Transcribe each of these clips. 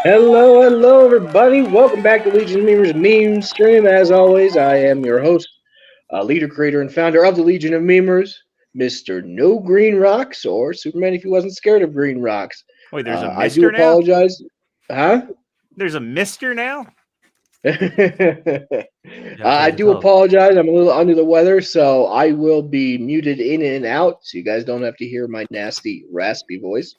Hello, everybody. Welcome back to Legion of Memers Memestream. As always, I am your host, leader, creator, and founder of the Legion of Memers, Mr. No Green Rocks, or Superman if he wasn't scared of green rocks. Wait, there's a I do Mister now? apologize. Huh? There's a Mister now? I do apologize. I'm a little under the weather, so I will be muted in and out so you guys don't have to hear my nasty, raspy voice.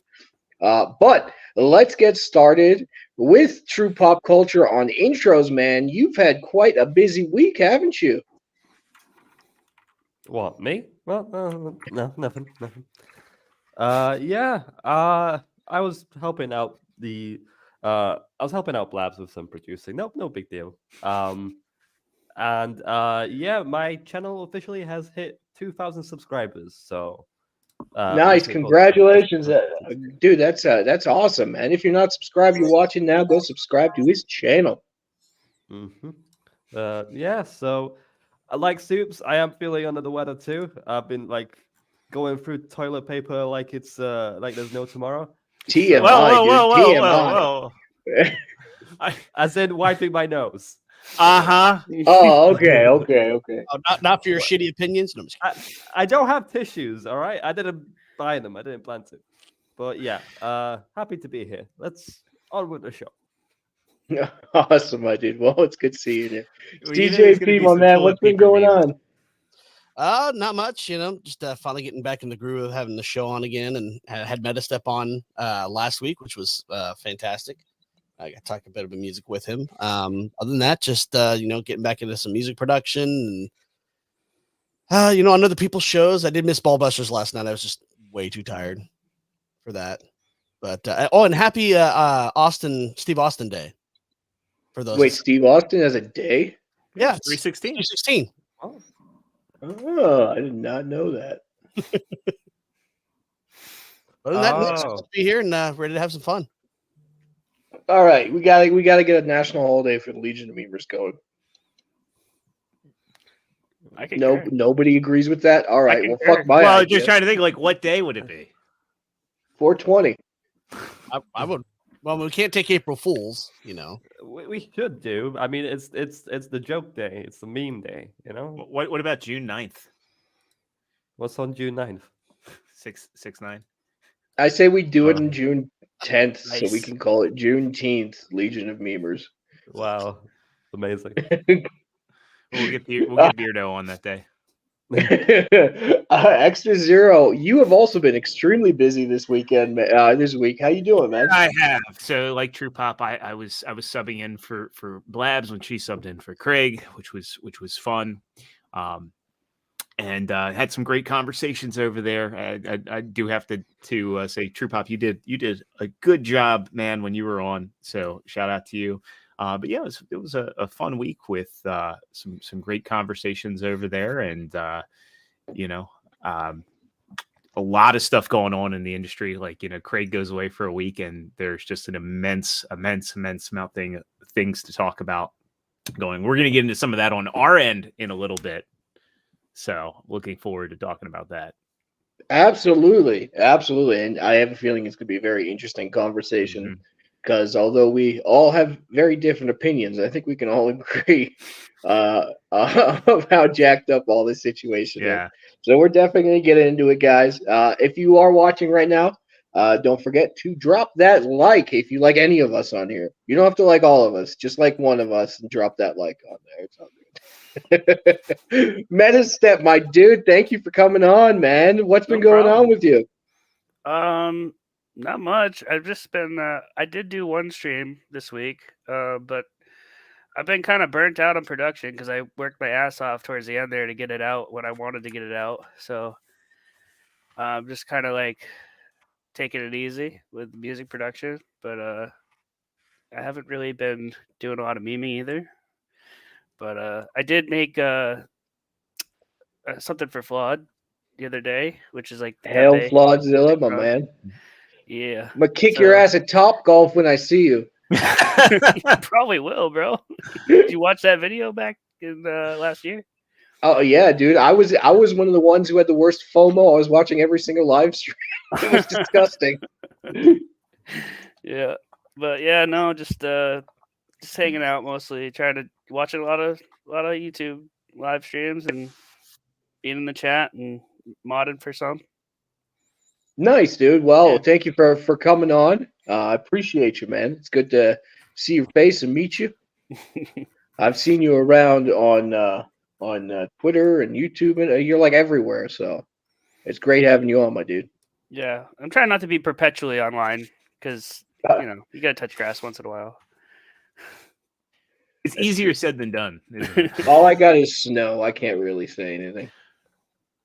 But let's get started with true pop culture on intros, man. You've had quite a busy week, haven't you? What, me? Well, no, nothing. Yeah. I was helping out Blabs with some producing. No big deal. Yeah, my channel officially has hit 2,000 subscribers. So Nice, congratulations, dude. That's awesome, man. If you're not subscribed, you're watching now. Go subscribe to his channel. Yeah. So, like Soups, I am feeling under the weather too. I've been going through toilet paper like it's like there's no tomorrow. TMI, whoa. As in wiping my nose. Oh, okay. Oh, not for your shitty opinions. No, I don't have tissues. All right, I didn't buy them. I didn't plan to. But yeah, happy to be here. Let's on with the show. Awesome, my dude. Well, it's good seeing you. DJP, my man, what's been going on? Not much. Just finally getting back in the groove of having the show on again, and had Medastep on last week, which was fantastic. I got to talk a bit about music with him. Other than that, just getting back into some music production and on other people's shows. I did miss Ballbusters last night. I was just way too tired for that. But and happy Steve Austin Day for those. Wait, Steve Austin has a day? Yeah, 316. 316. Oh, I did not know that. Other than that, let's be here and ready to have some fun. All right, we gotta get a national holiday for the Legion of Memers going. Nobody agrees with that. All right, well, fuck my. Well, just trying to think, what day would it be? 420. I would. Well, we can't take April Fools. We should do. I mean, it's the joke day. It's the meme day. What about June 9th? What's on June 9th? 6/9. I say we do it in June 10th, nice. So we can call it Juneteenth, Legion of Memers. Wow, amazing. We'll get Beardo on that day. Extra Zero, you have also been extremely busy this weekend. This week, how you doing, man? I have. So, like True Pop, I was subbing in for Blabs when she subbed in for Craig, which was fun. And had some great conversations over there. I do have to say, True Pop, you did a good job, man, when you were on. So shout out to you. But yeah, it was a fun week with some great conversations over there, and a lot of stuff going on in the industry. Craig goes away for a week, and there's just an immense amount things to talk about going. We're going to get into some of that on our end in a little bit. So looking forward to talking about that. Absolutely. And I have a feeling it's going to be a very interesting conversation because although we all have very different opinions, I think we can all agree of how jacked up all this situation is. So we're definitely going to get into it, guys. If you are watching right now, don't forget to drop that like if you like any of us on here. You don't have to like all of us, just like one of us and drop that like on there. It's all good. Medastep, my dude, thank you for coming on, man. What's been going on with you? Not much. I've just been I did do one stream this week, but I've been kind of burnt out on production because I worked my ass off towards the end there to get it out when I wanted to get it out. So I'm just kind of taking it easy with music production, but I haven't really been doing a lot of memeing either. But I did make something for Flawed the other day, which is Hail Flawdzilla, my man. Yeah. I'm going to kick your ass at Top Golf when I see you. Probably will, bro. Did you watch that video back in last year? Oh yeah, dude. I was one of the ones who had the worst FOMO. I was watching every single live stream. It was disgusting. Yeah. But yeah, no, just hanging out mostly, trying to watching a lot of YouTube live streams and being in the chat and modding for some. Nice, dude. Well, Yeah. thank you for coming on. I appreciate you, man. It's good to see your face and meet you. I've seen you around on Twitter and YouTube, and you're like everywhere. So it's great having you on, my dude. Yeah, I'm trying not to be perpetually online because you gotta touch grass once in a while. It's easier said than done. Isn't it? All I got is snow. I can't really say anything.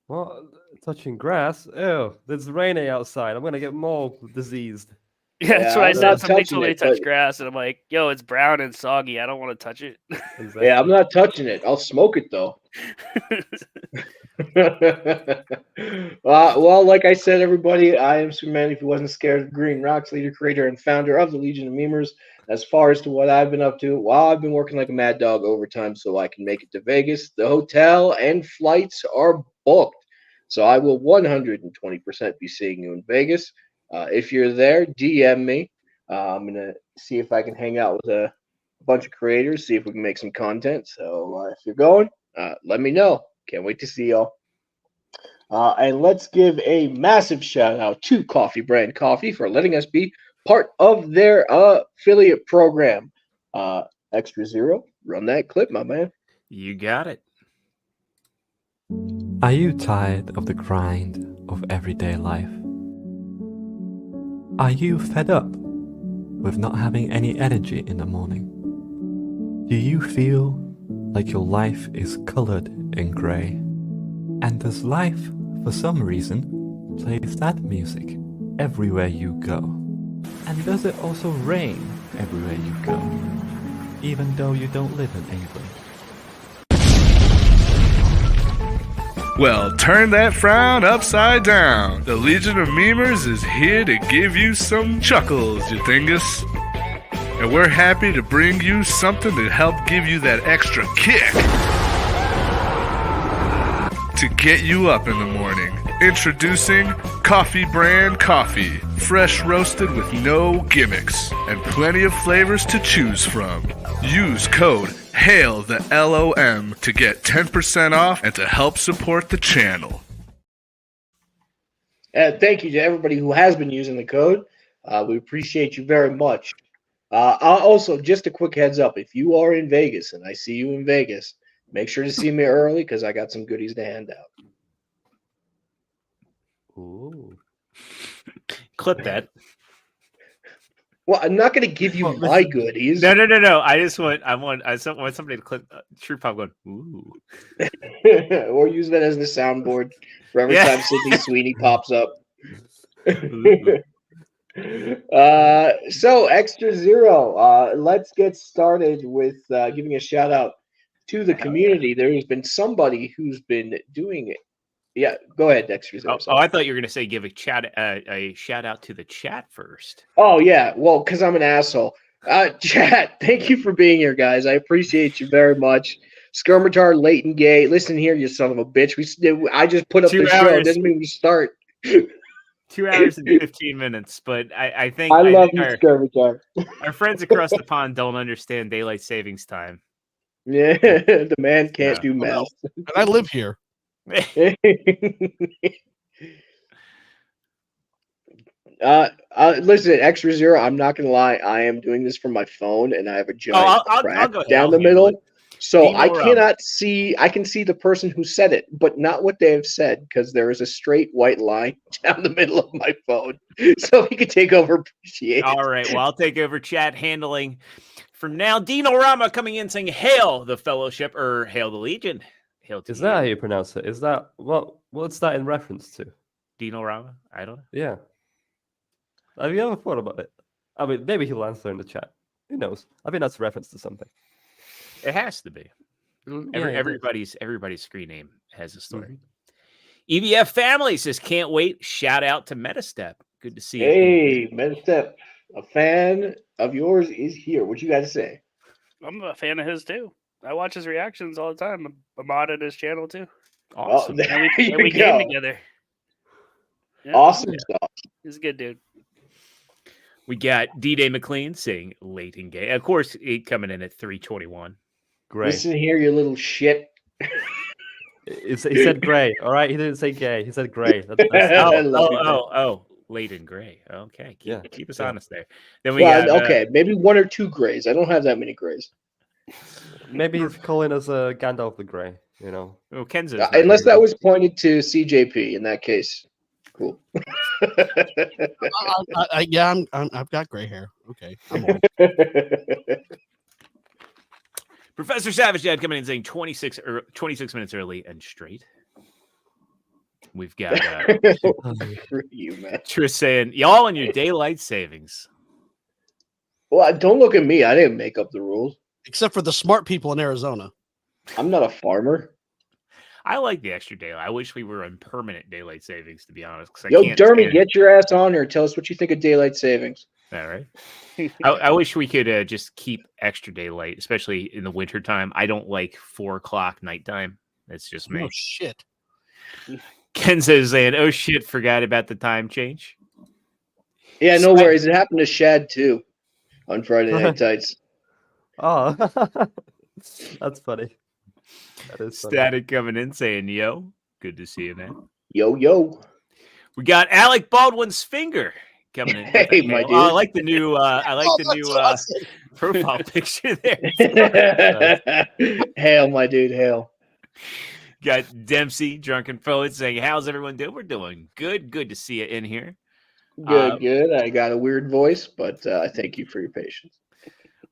Well, touching grass. Oh, it's raining outside. I'm gonna get more diseased. Yeah, that's what I'm I said. not Somebody touching told me it, to touch but- grass, and I'm like, "Yo, it's brown and soggy. I don't want to touch it." Exactly. Yeah, I'm not touching it. I'll smoke it though. Well, like I said, everybody, I am Superman. If you wasn't scared of Green Rocks, leader, creator, and founder of the Legion of Memers. As far as to what I've been up to, while I've been working like a mad dog overtime so I can make it to Vegas, the hotel and flights are booked. So I will 120% be seeing you in Vegas. If you're there, DM me. I'm going to see if I can hang out with a bunch of creators, see if we can make some content. So if you're going, let me know. Can't wait to see y'all. And let's give a massive shout out to Coffee Brand Coffee for letting us be part of their affiliate program. Extra Zero, run that clip, my man. You got it. Are you tired of the grind of everyday life? Are you fed up with not having any energy in the morning? Do you feel like your life is colored in grey? And does life, for some reason, play sad music everywhere you go? And does it also rain everywhere you go, even though you don't live in England? Well, turn that frown upside down. The Legion of Memers is here to give you some chuckles, you dingus. And we're happy to bring you something to help give you that extra kick. To get you up in the morning. Introducing Coffee Brand Coffee. Fresh roasted with no gimmicks. And plenty of flavors to choose from. Use code HAIL the LOM to get 10% off and to help support the channel. Thank you to everybody who has been using the code. We appreciate you very much. Also, just a quick heads up. If you are in Vegas and I see you in Vegas, make sure to see me early because I got some goodies to hand out. Ooh. Clip that. Well, I'm not going to give you my goodies. No. I want somebody to clip True Pop going, ooh. Or use that as the soundboard for every time Sydney Sweeney pops up. So Extra Zero, let's get started with giving a shout out to the community. There has been somebody who's been doing it. Yeah, go ahead, Extra Zero. Oh, I thought you were going to say give a shout out to the chat first. Oh yeah, well, because I'm an asshole. Chat, thank you for being here, guys. I appreciate you very much. Skirmitar, Leighton Gay, listen here, you son of a bitch. I just put up the show. It doesn't mean we start. 2 hours and 15 minutes, but I think I love you, Skirmitar. Our friends across the pond don't understand daylight savings time. Yeah, the man can't do math. And I live here. Listen, Extra Zero, I'm not gonna lie, I am doing this from my phone and I have a giant crack go ahead. down the middle. So I Dino cannot see, I can see the person who said it, but not what they have said, because there is a straight white line down the middle of my phone. So he could take over, appreciate it. All right, well, I'll take over chat handling from now. Dino Rama coming in saying, hail the fellowship, or hail the Legion. Hail to Is that how you pronounce it? Is that what's that in reference to? Dino Rama? I don't know. Yeah. Have you ever thought about it? I mean, maybe he'll answer in the chat. Who knows? I think that's a reference to something. It has to be. Everybody's screen name has a story. EVF family says, can't wait. Shout out to Medastep. Good to see you. Hey, Medastep, a fan of yours is here. What you got to say? I'm a fan of his too. I watch his reactions all the time. I'm modded his channel too. Awesome. There And we game together. Yeah, Awesome stuff. he's a good dude. We got D-Day McLean saying late and gay. Of course, it coming in at 321. Gray. Listen here, you little shit. He said gray. All right, he didn't say gay. He said gray. I love you, man. Late and gray. Okay, keep us yeah. honest there. Then we got okay, maybe 1 or 2 grays. I don't have that many grays. Maybe he's calling us a Gandalf the Grey. You know. Well, Kenzo's Unless that was pointed to CJP. In that case, cool. I've got gray hair. Okay, I'm on. Professor Savage Dad coming in saying 26 minutes early and straight. We've got you, man. Tris saying y'all on your daylight savings. Well, don't look at me. I didn't make up the rules. Except for the smart people in Arizona. I'm not a farmer. I like the extra daylight. I wish we were on permanent daylight savings, to be honest. Yo, Dermy, get your ass on here. Tell us what you think of daylight savings. All right. I wish we could just keep extra daylight, especially in the wintertime. I don't like 4 o'clock nighttime. That's just me. Oh, shit. Ken says, saying, oh, shit, forgot about the time change. Yeah, no worries. It happened to Shad, too, on Friday Night Tights. Oh, that's funny. That is funny. Static coming in saying, yo, good to see you, man. Yo, yo. We got Alec Baldwin's finger coming in. Hey, my dude. I like the new awesome. Profile picture there. Hail, my dude, hail. Got Dempsey, Drunken Poet, saying, how's everyone doing? We're doing good. Good to see you in here. Good. I got a weird voice, but I thank you for your patience.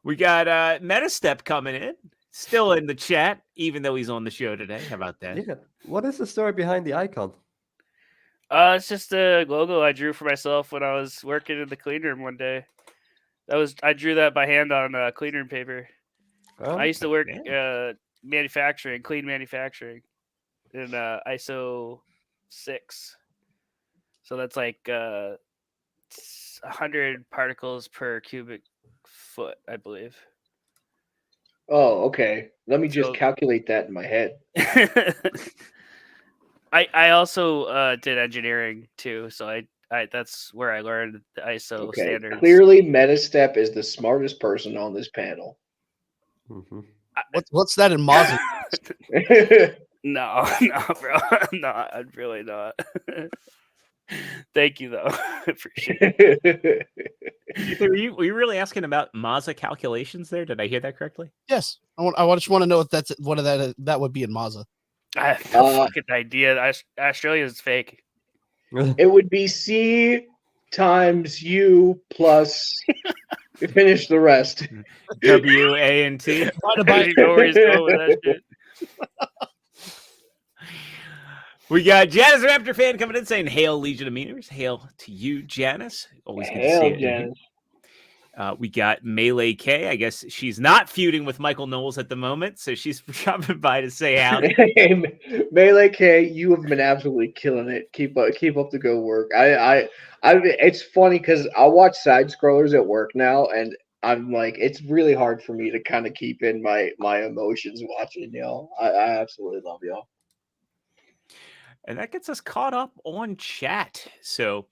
We got Medastep coming in, still in the chat, even though he's on the show today. How about that? Yeah. What is the story behind the icon? It's just a logo I drew for myself when I was working in the clean room one day. I drew that by hand on clean room paper. Oh, I used to work clean manufacturing in ISO 6. So that's like 100 particles per cubic foot, I believe. Oh, okay. Let me just calculate that in my head. I also did engineering too, so I that's where I learned the ISO standards. Clearly, Medastep is the smartest person on this panel. Mm-hmm. What's that in Mazda? No, bro, I'm not. I'm really not. Thank you, though. I appreciate it. Were you really asking about Mazda calculations there? Did I hear that correctly? Yes. I just want to know if that would be in Mazda. I have no fucking idea. Australia is fake. It would be C times U plus finish the rest. W-A-N-T. I don't know where he's going with that shit. We got Janice Raptor fan coming in saying, hail, Legion of Meaners. Hail to you, Janice. Always good to see you. Janice. We got Melee K. I guess she's not feuding with Michael Knowles at the moment, so she's dropping by to say howdy. Melee K, you have been absolutely killing it. Keep up the good work. It's funny because I watch side scrollers at work now, and I'm like, it's really hard for me to kind of keep in my emotions watching y'all. I absolutely love y'all. And that gets us caught up on chat. So,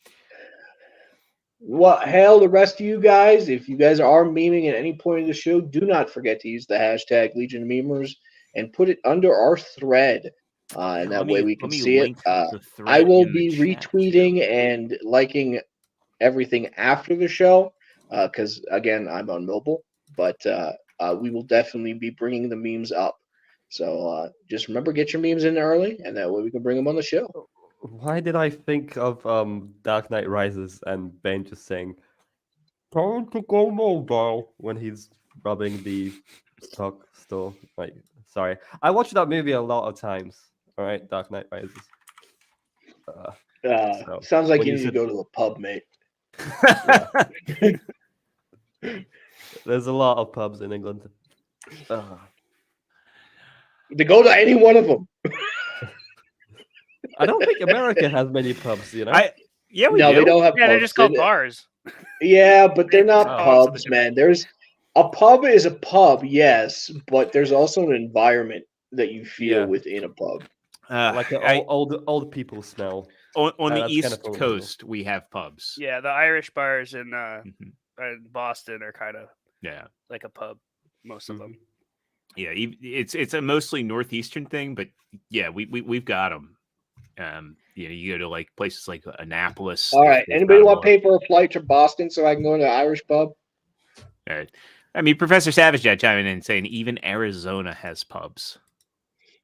well, hail the rest of you guys. If you guys are memeing at any point of the show, do not forget to use the hashtag Legion of Memers and put it under our thread. And that way we can see it. I will be retweeting and liking everything after the show because, again, I'm on mobile. But we will definitely be bringing the memes up. So just remember, get your memes in early, and that way we can bring them on the show. Why did I think of Dark Knight Rises and Bane just saying, "Time to go mobile" when he's robbing the stock store? Like, sorry, I watched that movie a lot of times. All right, Dark Knight Rises. Sounds like you need to go to a pub, mate. There's a lot of pubs in England. To go to any one of them. I don't think America has many pubs, you know. We do. They don't have. Yeah, pubs. they're just called bars. Yeah, but they're not pubs, man. There's a pub is a pub, yes, but there's also an environment that you feel within a pub. Like an old people smell. on the that's East kinda cool. Coast, we have pubs. Yeah, the Irish bars in Mhm. Boston are kind of Yeah. like a pub. Most of them. Yeah, it's a mostly northeastern thing, but yeah, we've got them. You go to like places like Annapolis. All right. they've Anybody got want to 'em pay for a flight to Boston so I can go to an Irish pub? all right. I mean, Professor Savage chiming in saying even Arizona has pubs.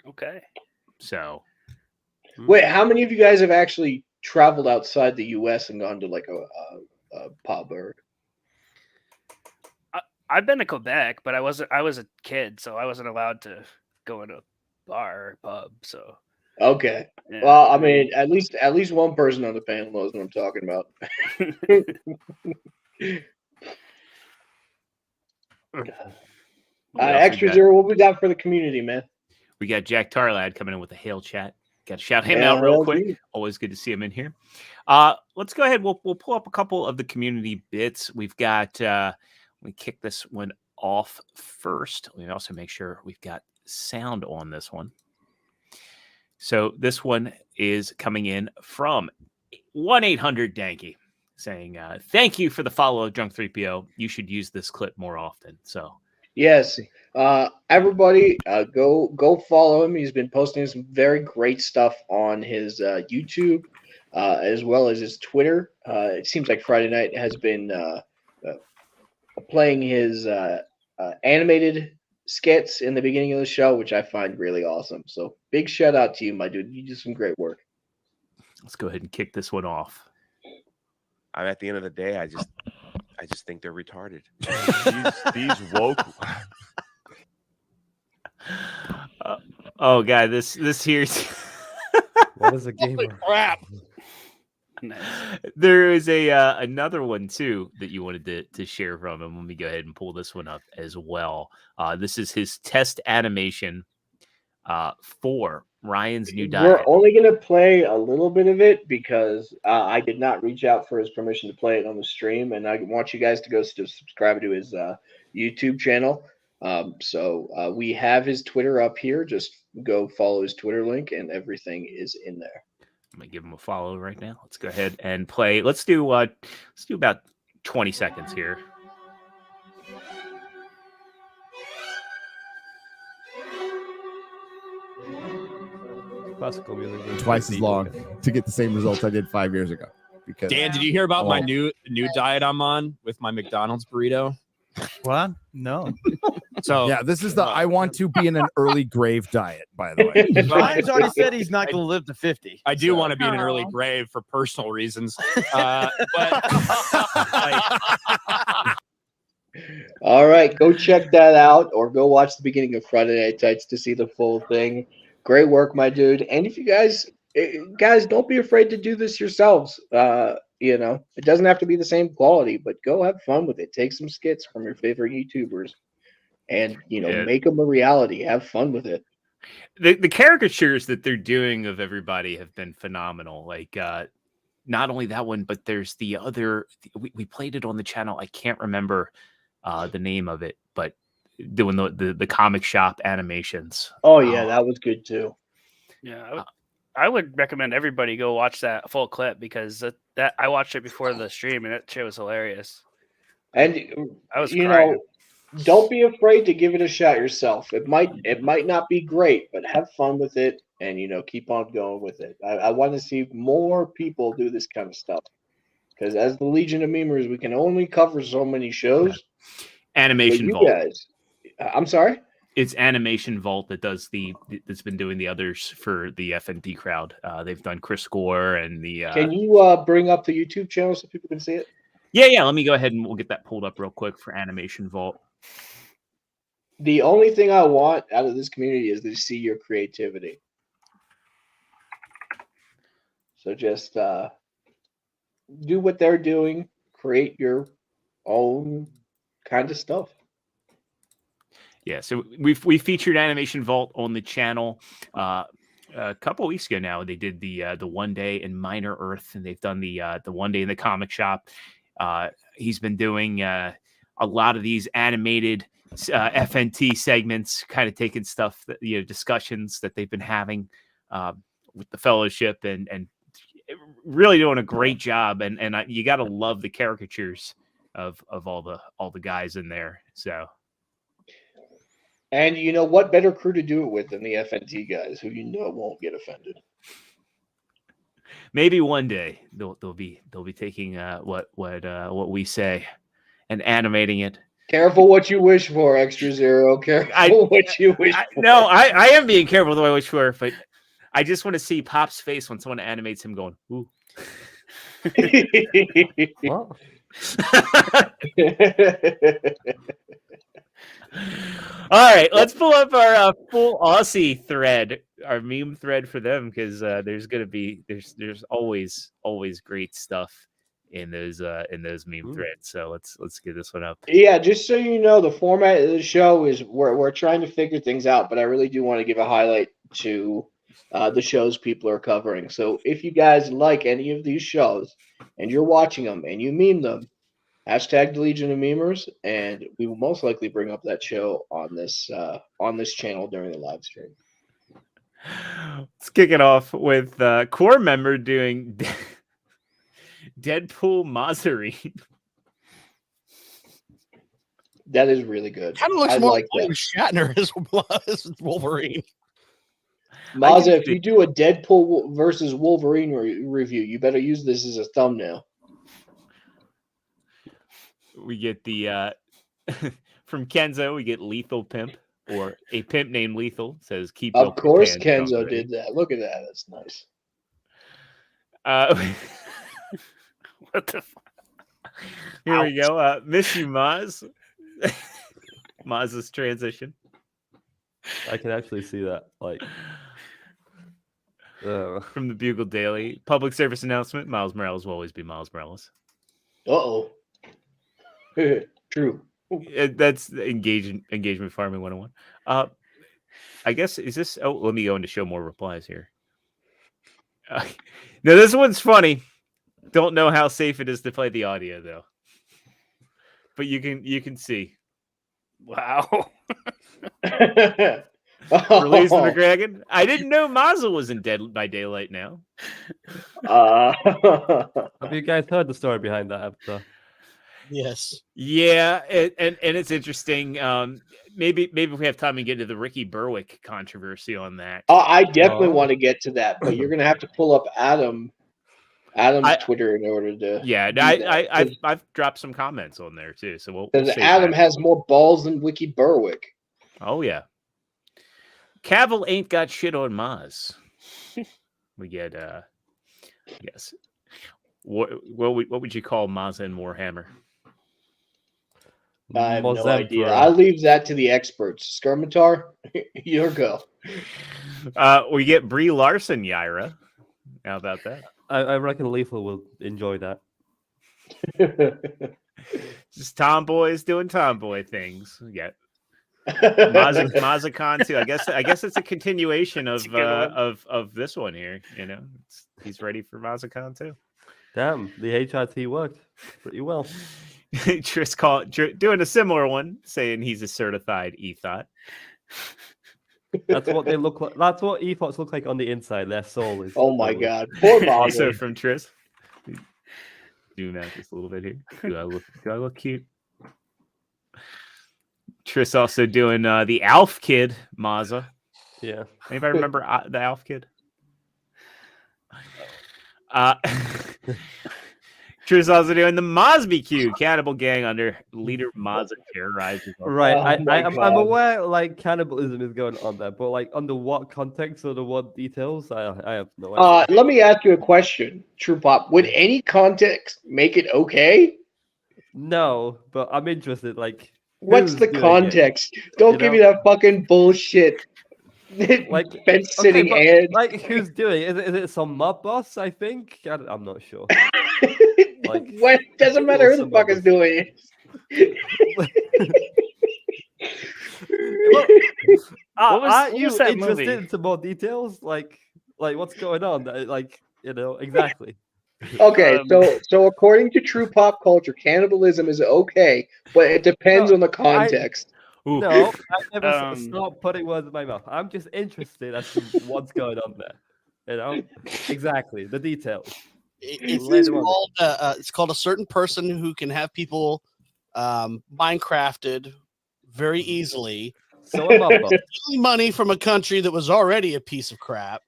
Okay. So Wait, how many of you guys have actually traveled outside the U.S. and gone to like a pub or? I've been to Quebec, but I was a kid, so I wasn't allowed to go in a bar or pub. So Okay. yeah. Well, I mean, at least one person on the panel knows what I'm talking about. Extra Zero, what we got for the community, man? we got Jack Tarlad coming in with a hail chat. Got to shout him Hail, out real hail, quick. dude. Always good to see him in here. Let's go ahead. We'll pull up a couple of the community bits. We've got. We kick this one off first. We also make sure we've got sound on this one. So this one is coming in from 1-800-DANKY saying, thank you for the follow, Drunk 3PO. You should use this clip more often. So Yes. Everybody, go follow him. He's been posting some very great stuff on his YouTube, as well as his Twitter. It seems like Friday night has been playing his animated skits in the beginning of the show, which I find really awesome. So big shout out to you, my dude. You do some great work. let's go ahead and kick this one off. At the end of the day, I just think they're retarded. these woke. Oh god, this here's What is a gamer? Crap. Nice. there is a another one too that you wanted to share from him. Let me go ahead and pull this one up as well. This is his test animation for Ryan's new diet. We're only going to play a little bit of it because I did not reach out for his permission to play it on the stream, and I want you guys to go subscribe to his YouTube channel. So we have his Twitter up here. Just go follow his Twitter link, and everything is in there. I'm gonna give him a follow right now. Let's go ahead and play. Let's do about 20 seconds here. Classical music. is Twice as deep. long to get the same results I did 5 years ago. Because Dan, did you hear about my new diet I'm on with my McDonald's burrito? What? No. So yeah, this is the I want to be in an early grave diet, by the way. Ryan's already said he's not going to live to 50. I do want to be in an early grave for personal reasons. But like, All right, go check that out, or go watch the beginning of Friday Night Tights to see the full thing. Great work, my dude. And if you guys, don't be afraid to do this yourselves. It doesn't have to be the same quality, but go have fun with it. Take some skits from your favorite YouTubers, and make them a reality. Have fun with it. The caricatures that they're doing of everybody have been phenomenal. Like not only that one, but there's the other. We played it on the channel. I can't remember the name of it, but doing the comic shop animations. Oh yeah, that was good too. Yeah, I would recommend everybody go watch that full clip because that I watched it before the stream and that shit was hilarious. And I was crying. Don't be afraid to give it a shot yourself. It might not be great, but have fun with it and keep on going with it. I want to see more people do this kind of stuff because as the Legion of Memers, we can only cover so many shows. Animation Vault. Guys, I'm sorry. It's Animation Vault that's been doing the others for the FNT crowd. They've done Chris Gore and the. Can you bring up the YouTube channel so people can see it? Yeah. Let me go ahead and we'll get that pulled up real quick for Animation Vault. The only thing I want out of this community is to see your creativity. So just do what they're doing. Create your own kind of stuff. Yeah, so we featured Animation Vault on the channel a couple weeks ago now. They did the One Day in Minor Earth, and they've done the One Day in the Comic Shop. He's been doing a lot of these animated FNT segments, kind of taking stuff that discussions that they've been having with the fellowship, and really doing a great job, and you got to love the caricatures of all the guys in there. So, and you know what better crew to do it with than the FNT guys, who won't get offended. Maybe one day they'll be taking what we say and animating it. Careful what you wish for, Extra Zero. Careful what you wish for. No, I am being careful what I wish for, but I just want to see Pop's face when someone animates him going, ooh. What? All right, let's pull up our full Aussie thread, our meme thread for them, because there's always great stuff in those meme threads. So let's get this one up. Yeah, just so you know, the format of the show is we're trying to figure things out, but I really do want to give a highlight to the shows people are covering. So if you guys like any of these shows and you're watching them and you meme them, hashtag the Legion of Memers, and we will most likely bring up that show on this channel during the live stream. Let's kick it off with core member doing Deadpool Mazarine. That is really good. Kind of looks I more like like that. Shatner as Wolverine. Mazza, if you do a Deadpool versus Wolverine review, you better use this as a thumbnail. We get the from Kenzo, we get Lethal Pimp, or a pimp named Lethal says keep Of up the course pan Kenzo company. did that. Look at that. That's nice. What the fuck? Here we go. Miss you, Maz. Maz's transition. I can actually see that. Like from the Bugle Daily. Public service announcement. Miles Morales will always be Miles Morales. Uh-oh. True. That's engagement farming 101. I guess is this let me go into show more replies here. Now this one's funny. Don't know how safe it is to play the audio though. But you can see. Wow. Release the McGragan. I didn't know Mazza was in Dead by Daylight now. Have you guys heard the story behind that episode? Yes. Yeah, and it's interesting. Maybe if we have time and get into the Ricky Berwick controversy on that. I definitely want to get to that, but you're gonna have to pull up Adam's Twitter in order to. Yeah, I've dropped some comments on there too, so we'll Because save Adam that. has more balls than Wiki Berwick. Oh yeah, Cavill ain't got shit on Maz. We get yes. What would you call Maz and Warhammer? I have no idea. I'll leave that to the experts. Skirmitar, your go. We get Brie Larson, Yaira. How about that? I reckon Lethal will enjoy that. Just tomboys doing tomboy things. Yeah. Mazzacon too. I guess it's a continuation of this one here. You know, he's ready for Mazzacon too. Damn, the HRT worked pretty well. Tris doing a similar one, saying he's a certified ethot. That's what they look like. That's what ethots look like on the inside. Their soul is. Oh my god! Poor Also from Tris. Zoom out just a little bit here. Do I look cute? Tris also doing the Alf Kid Mazza. Yeah. Anybody remember the Alf Kid? Tris also doing the Mosby Q Cannibal Gang under leader Mazza terrorizes. Right. I'm aware like cannibalism is going on there, but like under what context or the what details, I have no idea. Let me ask you a question, True Pop. Would any context make it okay? No, but I'm interested. Like, what's the context? Don't give me that fucking bullshit. Like fence sitting and like who's doing it? Is it some mob boss? I think I'm not sure. Like, what? Doesn't matter who the fuck is doing it. Aren't you that interested movie? into more details? Like what's going on? Like exactly. Okay, so according to true pop culture, cannibalism is okay, but it depends on the context. No, I never stop putting words in my mouth. I'm just interested as to what's going on there. You know, exactly the details. It's called a certain person who can have people Minecrafted very easily. So I'm up. Stealing money from a country that was already a piece of crap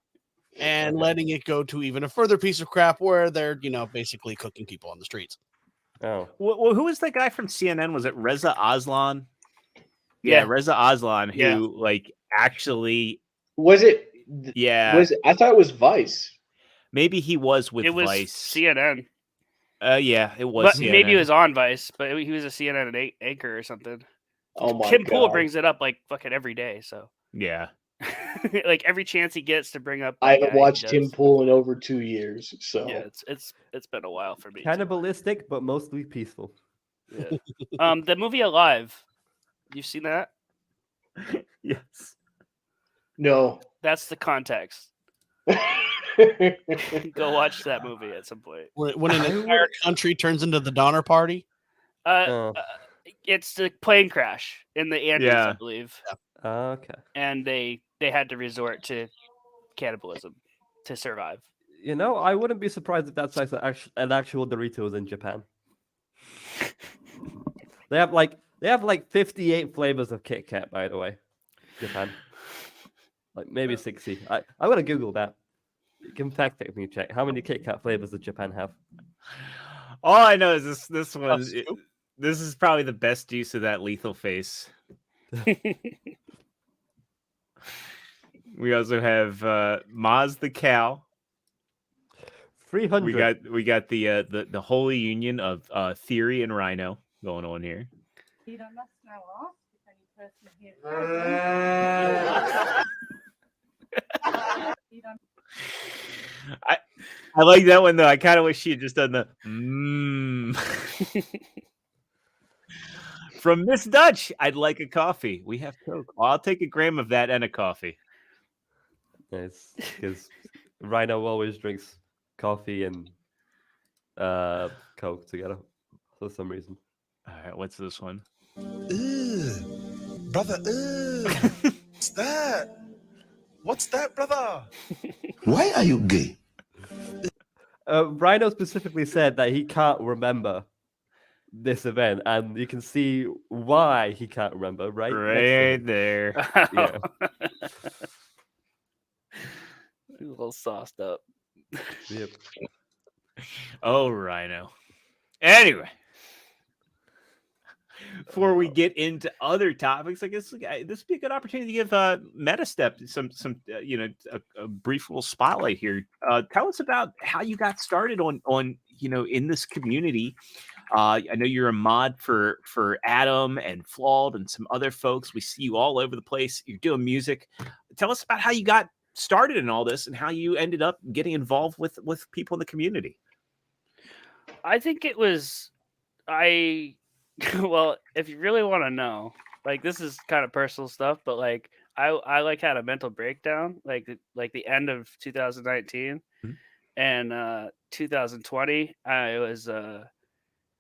and letting it go to even a further piece of crap where they're, basically cooking people on the streets. Oh, well, who was that guy from CNN? Was it Reza Aslan? Yeah, Reza Aslan, who actually was it? Yeah, I thought it was Vice. Maybe he was with was Vice. CNN. Yeah, it was. CNN. Maybe it was on Vice, but he was a CNN anchor or something. Oh my Tim God. Pool brings it up like fucking every day. So yeah, like every chance he gets to bring up. I haven't watched Tim Pool in over 2 years, so yeah, it's been a while for me. Cannibalistic, but mostly peaceful. Yeah. The movie Alive. You've seen that? Yes. No. That's the context. Go watch that movie at some point. When an entire country turns into the Donner Party? It's the plane crash in the Andes, I believe. Okay. And they had to resort to cannibalism to survive. You know, I wouldn't be surprised if that's like an actual Doritos in Japan. They have like 58 flavors of Kit Kat, by the way. Japan. Like maybe 60. I'm gonna Google that. You can fact check me. Check how many Kit Kat flavors does Japan have. All I know is this one. This is probably the best use of that lethal face. We also have Maz the cow. 300. We got the holy union of Theory and Rhino going on here. I like that one though. I kind of wish she had just done the From Miss Dutch, I'd like a coffee. We have Coke. Well, I'll take a gram of that and a coffee. Nice, because Rhino always drinks coffee and Coke together for some reason. All right, what's this one? Brother, what's that? What's that, brother? Why are you gay? Rhino specifically said that he can't remember this event, and you can see why he can't remember, right? Right there. Yeah. A little sauced up. Yep. Oh, Rhino. Anyway, before we get into other topics, I guess this would be a good opportunity to give Medastep some a brief little spotlight here. Tell us about how you got started on in this community. I know you're a mod for Adam and Flawed and some other folks. We see you all over the place. You're doing music. Tell us about how you got started in all this and how you ended up getting involved with people in the community. I think it was well, if you really want to know, like this is kind of personal stuff, but like I like had a mental breakdown like the end of 2019 and 2020. I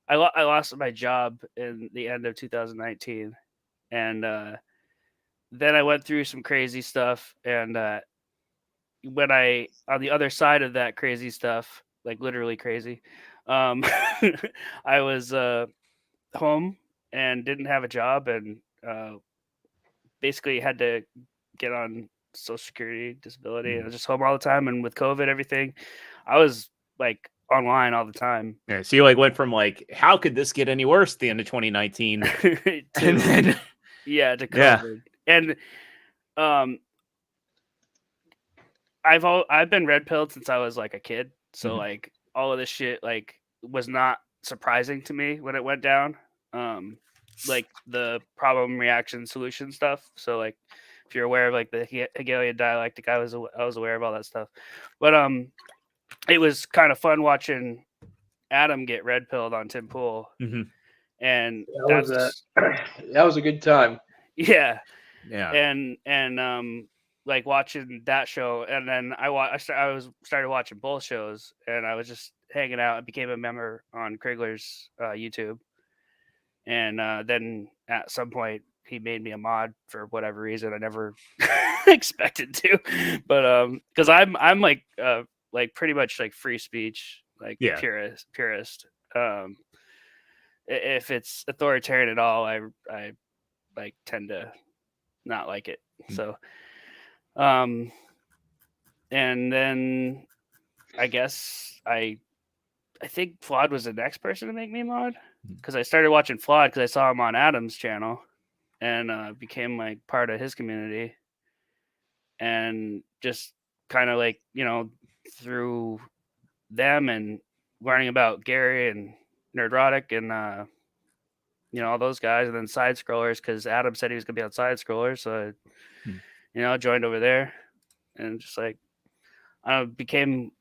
lost my job in the end of 2019, and then I went through some crazy stuff. And when I on the other side of that crazy stuff, like literally crazy, I was home and didn't have a job, and basically had to get on Social Security disability. And I was just home all the time, and with COVID, everything, I was like online all the time. Yeah, so you went from how could this get any worse at the end of 2019 to COVID. And I've been red pilled since I was like a kid, so like all of this shit like was not surprising to me when it went down. Like the problem, reaction, solution stuff. So like if you're aware of like the Hegelian dialectic, I was aware of all that stuff. But it was kind of fun watching Adam get red pilled on Tim Pool. And that was a good time. Yeah. Yeah. And like watching that show, and then I started watching both shows, and I was just hanging out. I became a member on Crigler's YouTube. And then at some point he made me a mod for whatever reason. I never expected to, but because I'm like pretty much like free speech, like purist. If it's authoritarian at all, I like tend to not like it. So, and then I guess I think Flawed was the next person to make me mod, because I started watching Flawed because I saw him on Adam's channel, and became like part of his community, and just kind of like, you know, through them and learning about Gary and Nerdrotic and you know, all those guys, and then Side Scrollers, because Adam said he was gonna be on Side Scrollers, so I, you know, joined over there, and just like I became,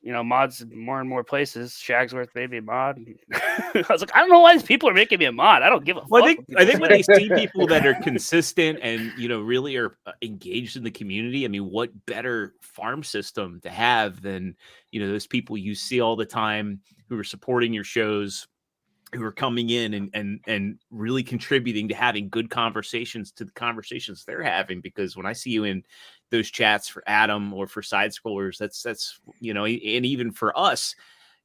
you know, mods in more and more places. Shagsworth made me a mod. I was like, I don't know why these people are making me a mod. I don't give a fuck. I think when they see people that are consistent and, you know, really are engaged in the community, I mean, what better farm system to have than, you know, those people you see all the time who are supporting your shows, who are coming in and really contributing to having good conversations to the conversations they're having. Because when I see you in those chats for Adam or for Side Scrollers, that's, you know, and even for us,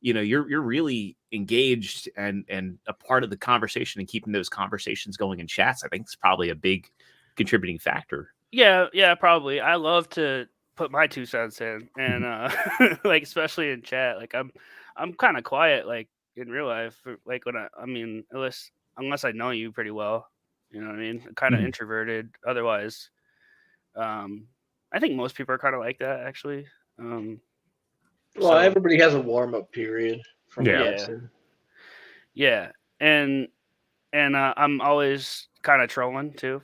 you know, you're really engaged and a part of the conversation, and keeping those conversations going in chats, I think it's probably a big contributing factor. Yeah, probably. I love to put my 2 cents in, and like, especially in chat, like I'm kind of quiet, like, in real life, like when I mean, unless I know you pretty well, you know what I mean? Kind of introverted. Otherwise, I think most people are kind of like that, actually. Well, everybody has a warm up period. From what I've seen. Yeah, and I'm always kind of trolling too.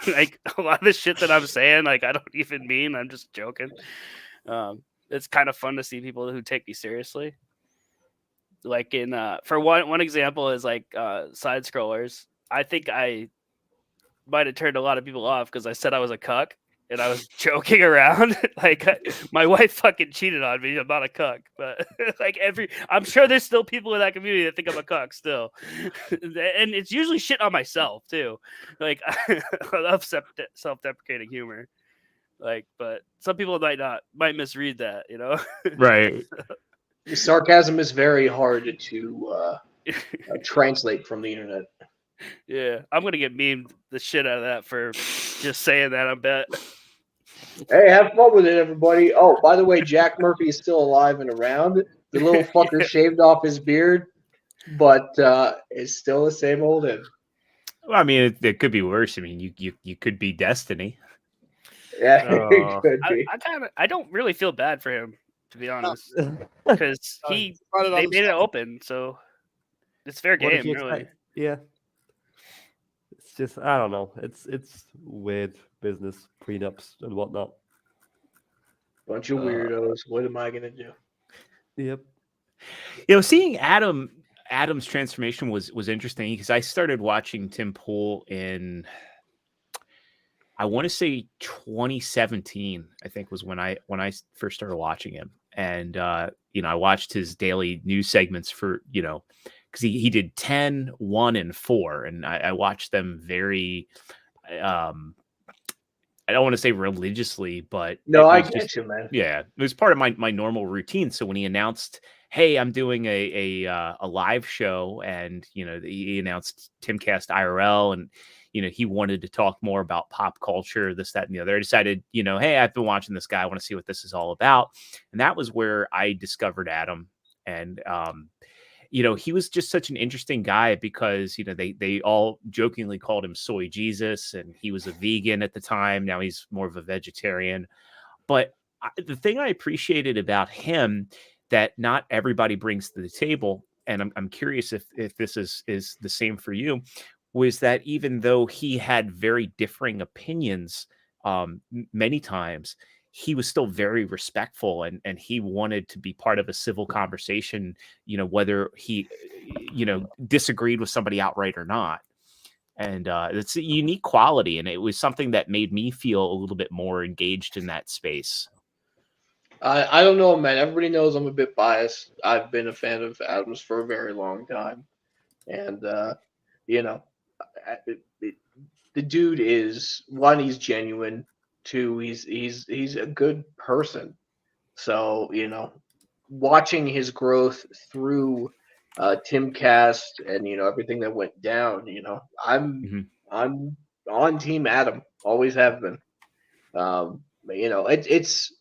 Like, a lot of the shit that I'm saying, like, I don't even mean. I'm just joking. It's kind of fun to see people who take me seriously. Like in for one example is like Side Scrollers. I think I might have turned a lot of people off because I said I was a cuck and I was joking around. Like, my wife fucking cheated on me. I'm not a cuck, but like I'm sure there's still people in that community that think I'm a cuck still, and it's usually shit on myself too. Like, I love self-deprecating humor. Like, but some people might misread that, you know? Right. Sarcasm is very hard to translate from the internet. Yeah, I'm gonna get memed the shit out of that for just saying that, I bet. Hey, have fun with it, everybody. Oh, by the way, Jack Murphy is still alive and around. The little fucker shaved off his beard, but it's still the same old him. Well, I mean, it could be worse. I mean, you could be Destiny. Yeah, it could be. I don't really feel bad for him, to be honest, because they made it open, so it's fair game, really. Yeah, it's just, I don't know. It's weird business prenups and whatnot. Bunch of weirdos. What am I gonna do? Yep. You know, seeing Adam's transformation was interesting, because I started watching Tim Pool in, I want to say 2017, I think, was when I first started watching him. And you know, I watched his daily news segments for, you know, because he did 10, 1, and 4, and I watched them very I don't want to say religiously, but no, I get you, man. Yeah, it was part of my normal routine. So when he announced, "Hey, I'm doing a live show," and you know, he announced Timcast IRL, and you know, he wanted to talk more about pop culture, this, that, and the other. I decided, you know, hey, I've been watching this guy. I want to see what this is all about, and that was where I discovered Adam. And you know, he was just such an interesting guy because, you know, they all jokingly called him Soy Jesus, and he was a vegan at the time. Now he's more of a vegetarian. But the thing I appreciated about him that not everybody brings to the table, and I'm curious if this is the same for you, was that even though he had very differing opinions many times, he was still very respectful, and he wanted to be part of a civil conversation, you know, whether he, you know, disagreed with somebody outright or not. And it's a unique quality, and it was something that made me feel a little bit more engaged in that space. I don't know, man. Everybody knows I'm a bit biased. I've been a fan of Adams for a very long time, and you know, the dude is, one, he's genuine. Two, he's a good person. So, you know, watching his growth through Timcast and, you know, everything that went down, you know, I'm on Team Adam. Always have been. But, you know, it's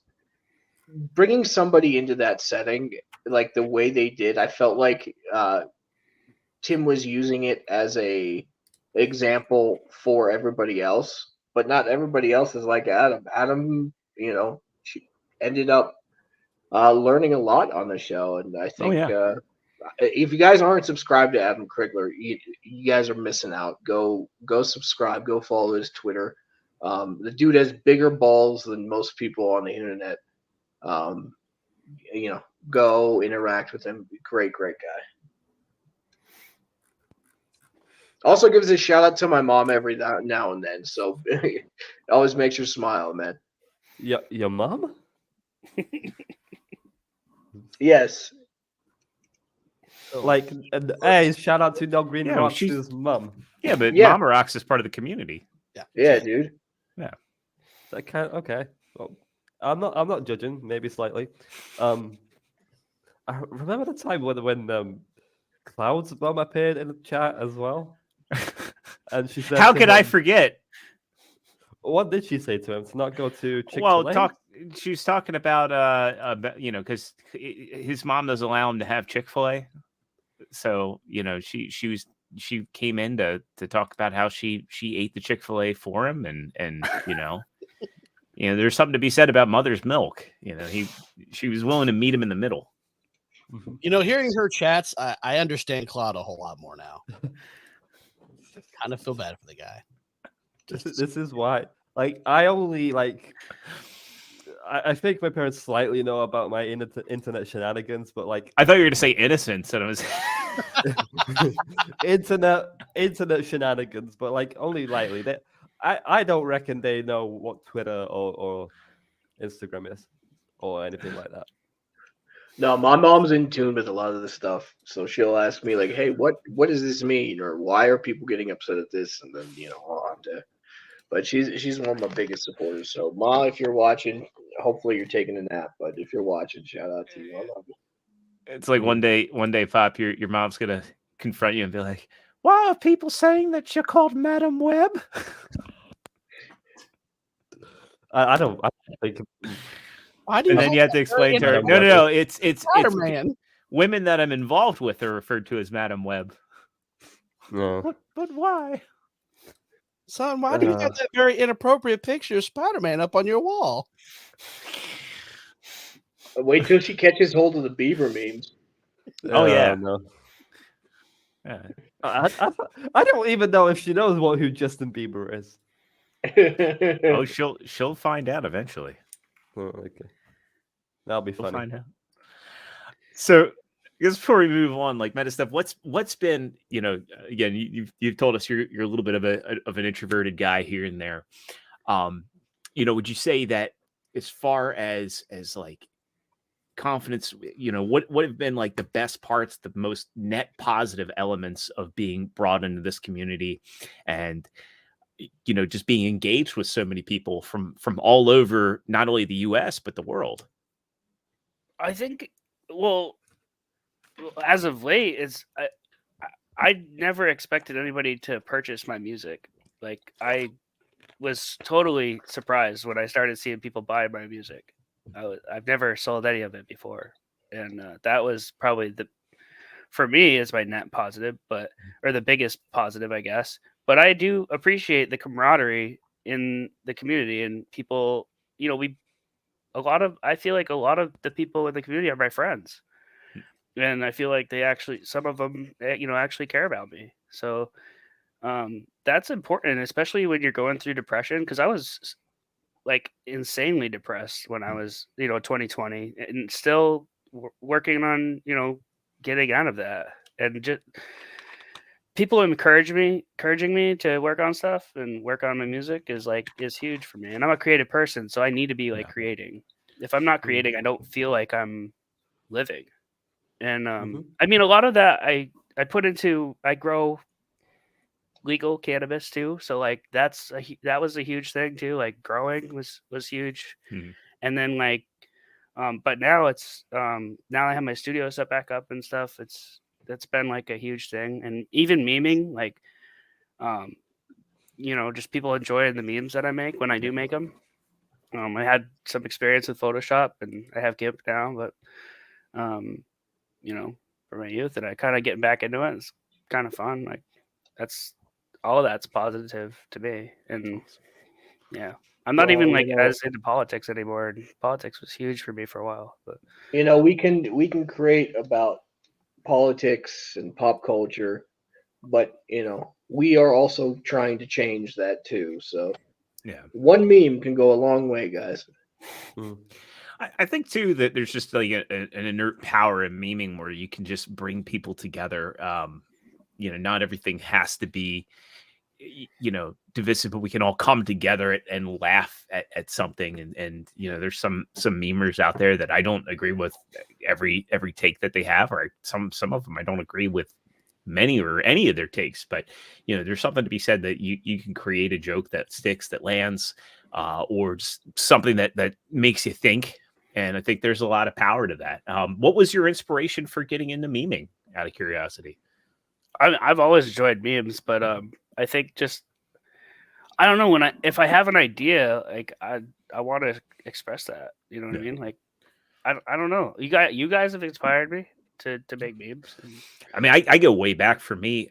bringing somebody into that setting like the way they did. I felt like Tim was using it as a example for everybody else, but not everybody else is like Adam. Adam, you know, she ended up learning a lot on the show, and I think if you guys aren't subscribed to Adam Crigler, you guys are missing out. Go subscribe. Go follow his Twitter. The dude has bigger balls than most people on the internet. You know, go interact with him. Great guy. Also gives a shout out to my mom every now and then. So it always makes her smile, man. Your mom? Yes. Like, hey, shout out to Dog Green Rox's mom. Yeah, but Mama Rocks is part of the community. Yeah, dude. Yeah. That kind okay. Well, I'm not judging, maybe slightly. I remember the time when Cloud's mom appeared in the chat as well. And she said, "How could I forget?" What did she say to him? To not go to Chick-fil-A? Well, she was talking about you know, because his mom doesn't allow him to have Chick-fil-A. So, you know, she came in to talk about how she ate the Chick-fil-A for him, and you know, there's something to be said about mother's milk. You know, she was willing to meet him in the middle. You know, hearing her chats, I understand Claude a whole lot more now. Kind of feel bad for the guy. This is why, like, I only like. I think my parents slightly know about my internet shenanigans, but like, I thought you were going to say innocence, and I was internet shenanigans, but like only lightly. I don't reckon they know what Twitter or Instagram is or anything like that. No, my mom's in tune with a lot of this stuff, so she'll ask me like, "Hey, what does this mean?" or "Why are people getting upset at this?" And then I'll have to. But she's one of my biggest supporters. So, Ma, if you're watching, hopefully you're taking a nap. But if you're watching, shout out to you. I love you. It's like one day, Pop, your mom's gonna confront you and be like, "Why are people saying that you're called Madam Web?" I don't think. And then you have to explain to her, no, it's women that I'm involved with are referred to as Madam Web. No. But why? Son, why do you have that very inappropriate picture of Spider-Man up on your wall? Wait till she catches hold of the Beaver memes. Oh yeah. No. Yeah. I don't even know if she knows who Justin Bieber is. Oh, she'll find out eventually. Oh, okay. That'll be funny. We'll find out. So, I guess before we move on, like Medastep, what's been, again, you've told us you're a little bit of an introverted guy here and there. Would you say that as far as like confidence, what have been like the best parts, the most net positive elements of being brought into this community, and just being engaged with so many people from all over, not only the US but the world? I think, well, as of late, I never expected anybody to purchase my music. Like, I was totally surprised when I started seeing people buy my music. I've never sold any of it before, and that was probably for me, is my net positive, or the biggest positive, I guess. But I do appreciate the camaraderie in the community, and people. I feel like a lot of the people in the community are my friends, and I feel like some of them, actually care about me. So that's important, especially when you're going through depression. Because I was like insanely depressed when I was, 2020, and still working on, getting out of that, and just people encouraging me to work on stuff and work on my music is huge for me. And I'm a creative person, so I need to be creating. If I'm not creating, I don't feel like I'm living. And I mean, a lot of that I put into, I grow legal cannabis too. So like that was a huge thing too. Like growing was huge. And then like but now it's now I have my studio set back up and stuff. That's been like a huge thing. And even memeing, like you know, just people enjoying the memes that I make when I do make them. I had some experience with Photoshop and I have GIMP now, but you know, for my youth, and I kind of getting back into it. It's kind of fun. Like that's all of that's positive to me. And yeah, I'm not even like as into politics anymore. And politics was huge for me for a while, but you know, we can create about politics and pop culture, but you know, we are also trying to change that too. So yeah, one meme can go a long way, guys. I think too that there's just like an inert power in memeing where you can just bring people together. You know, not everything has to be, you know, divisive, but we can all come together and laugh at something. And you know, there's some memers out there that I don't agree with every take that they have, or some of them I don't agree with many or any of their takes. But you know, there's something to be said that you can create a joke that sticks, that lands, or just something that makes you think. And I think there's a lot of power to that. What was your inspiration for getting into memeing, out of curiosity? I've always enjoyed memes, but I think just I don't know, if I have an idea, like I want to express that. You know what I mean? Like I don't know. You guys have inspired me to make memes. I mean, I go way back. For me,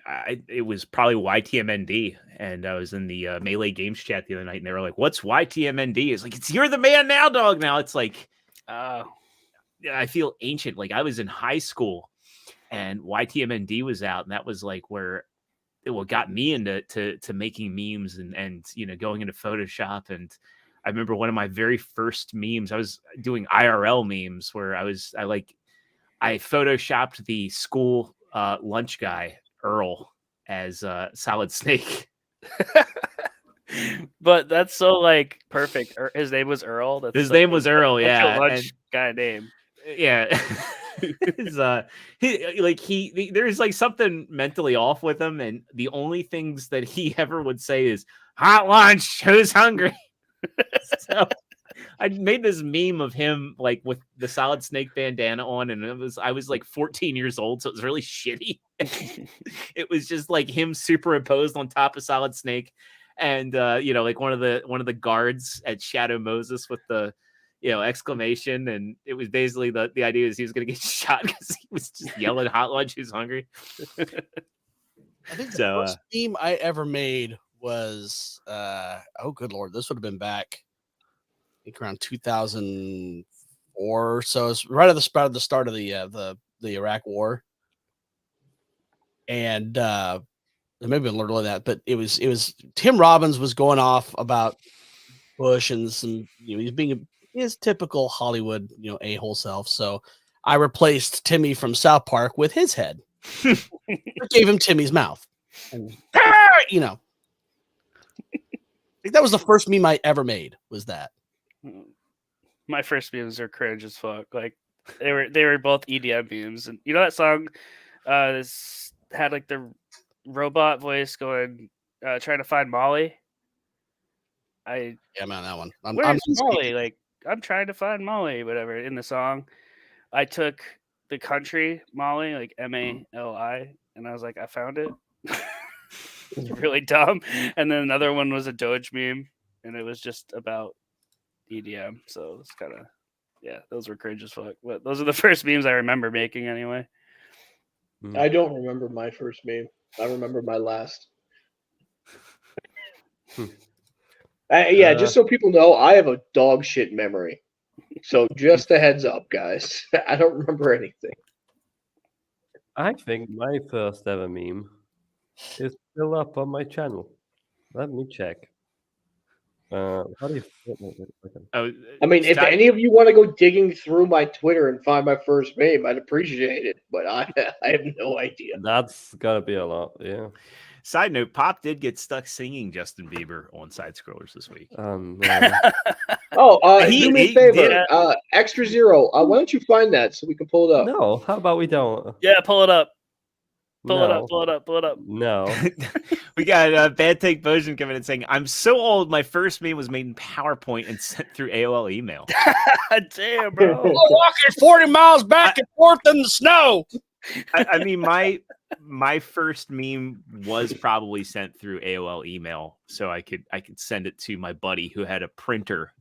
it was probably YTMND, and I was in the Melee Games chat the other night, and they were like, "What's YTMND?" It's like, "It's You're the Man Now, dog." Now it's like, I feel ancient. Like I was in high school, and YTMND was out, and that was like where what got me into making memes and you know, going into Photoshop. And I remember one of my very first memes. I was doing IRL memes where I photoshopped the school lunch guy Earl as Solid Snake. But that's so like perfect. His name was Earl. His name was Earl. Yeah, lunch guy name. Yeah. There's like something mentally off with him, and the only things that he ever would say is "hot lunch, who's hungry?" So I made this meme of him like with the Solid Snake bandana on, and I was like 14 years old, so it was really shitty. It was just like him superimposed on top of Solid Snake, and you know, like one of the guards at Shadow Moses with the, you know, exclamation. And it was basically the idea is he was going to get shot because he was just yelling "hot lunch, who's hungry?" I think the first meme I ever made was oh good lord, this would have been back I think around 2004 or so. It's right at the start of the Iraq War, and maybe a little of that, but it was Tim Robbins was going off about Bush and some, you know, he's being his typical Hollywood, you know, a-hole self. So I replaced Timmy from South Park with his head. I gave him Timmy's mouth. And, you know, I think that was the first meme I ever made, was that. My first memes are cringe as fuck. Like they were both EDM memes. And you know that song this had like the robot voice going trying to find Molly? I'm on that one. Where's Molly? Like, I'm trying to find Molly, whatever, in the song. I took the country Molly, like MALI, and I was like, I found it. It's really dumb. And then another one was a Doge meme, and it was just about EDM. So it's kind of, yeah, those were cringe as fuck. But those are the first memes I remember making anyway. I don't remember my first meme. I remember my last. Just so people know, I have a dog shit memory. So just a heads up, guys. I don't remember anything. I think my first ever meme is still up on my channel. Let me check. How do you? I mean, if any of you want to go digging through my Twitter and find my first meme, I'd appreciate it. But I have no idea. That's gotta be a lot, yeah. Side note: Pop did get stuck singing Justin Bieber on Side Scrollers this week. Do me a favor, Extra Zero. Why don't you find that so we can pull it up? No, how about we don't? Yeah, pull it up. Pull it up, pull it up, pull it up. No. We got Bad Take Bojan coming in saying, I'm so old, my first meme was made in PowerPoint and sent through AOL email. Damn, bro. Walking 40 miles back and forth in the snow. I mean, my first meme was probably sent through AOL email, so I could send it to my buddy who had a printer,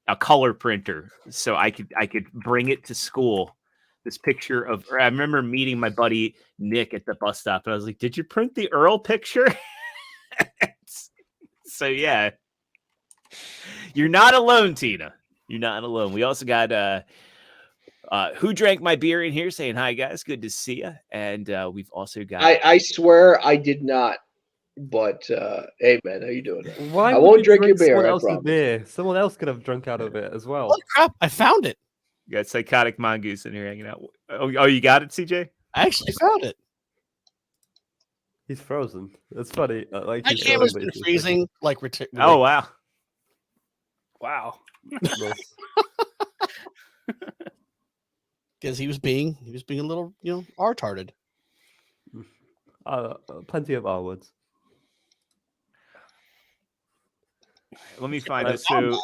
a color printer, so I could bring it to school. This picture of, I remember meeting my buddy Nick at the bus stop, and I was like, "Did you print the Earl picture?" So yeah, you're not alone, Tina. You're not alone. We also got Who Drank My Beer in here saying hi, guys. Good to see you. And we've also got. I swear I did not. But hey, man, how you doing? Why I would won't you drink your beer. Someone I else's promise. beer. Someone else could have drunk out of it as well. Oh crap! I found it. You got Psychotic Mongoose in here hanging out. Oh, you got it, CJ? I actually found it. He's frozen. That's funny. Like My he's camera's frozen, been freezing. Like Oh wow! Wow. Because he was being a little, retarded. Plenty of R words. Let me find it. So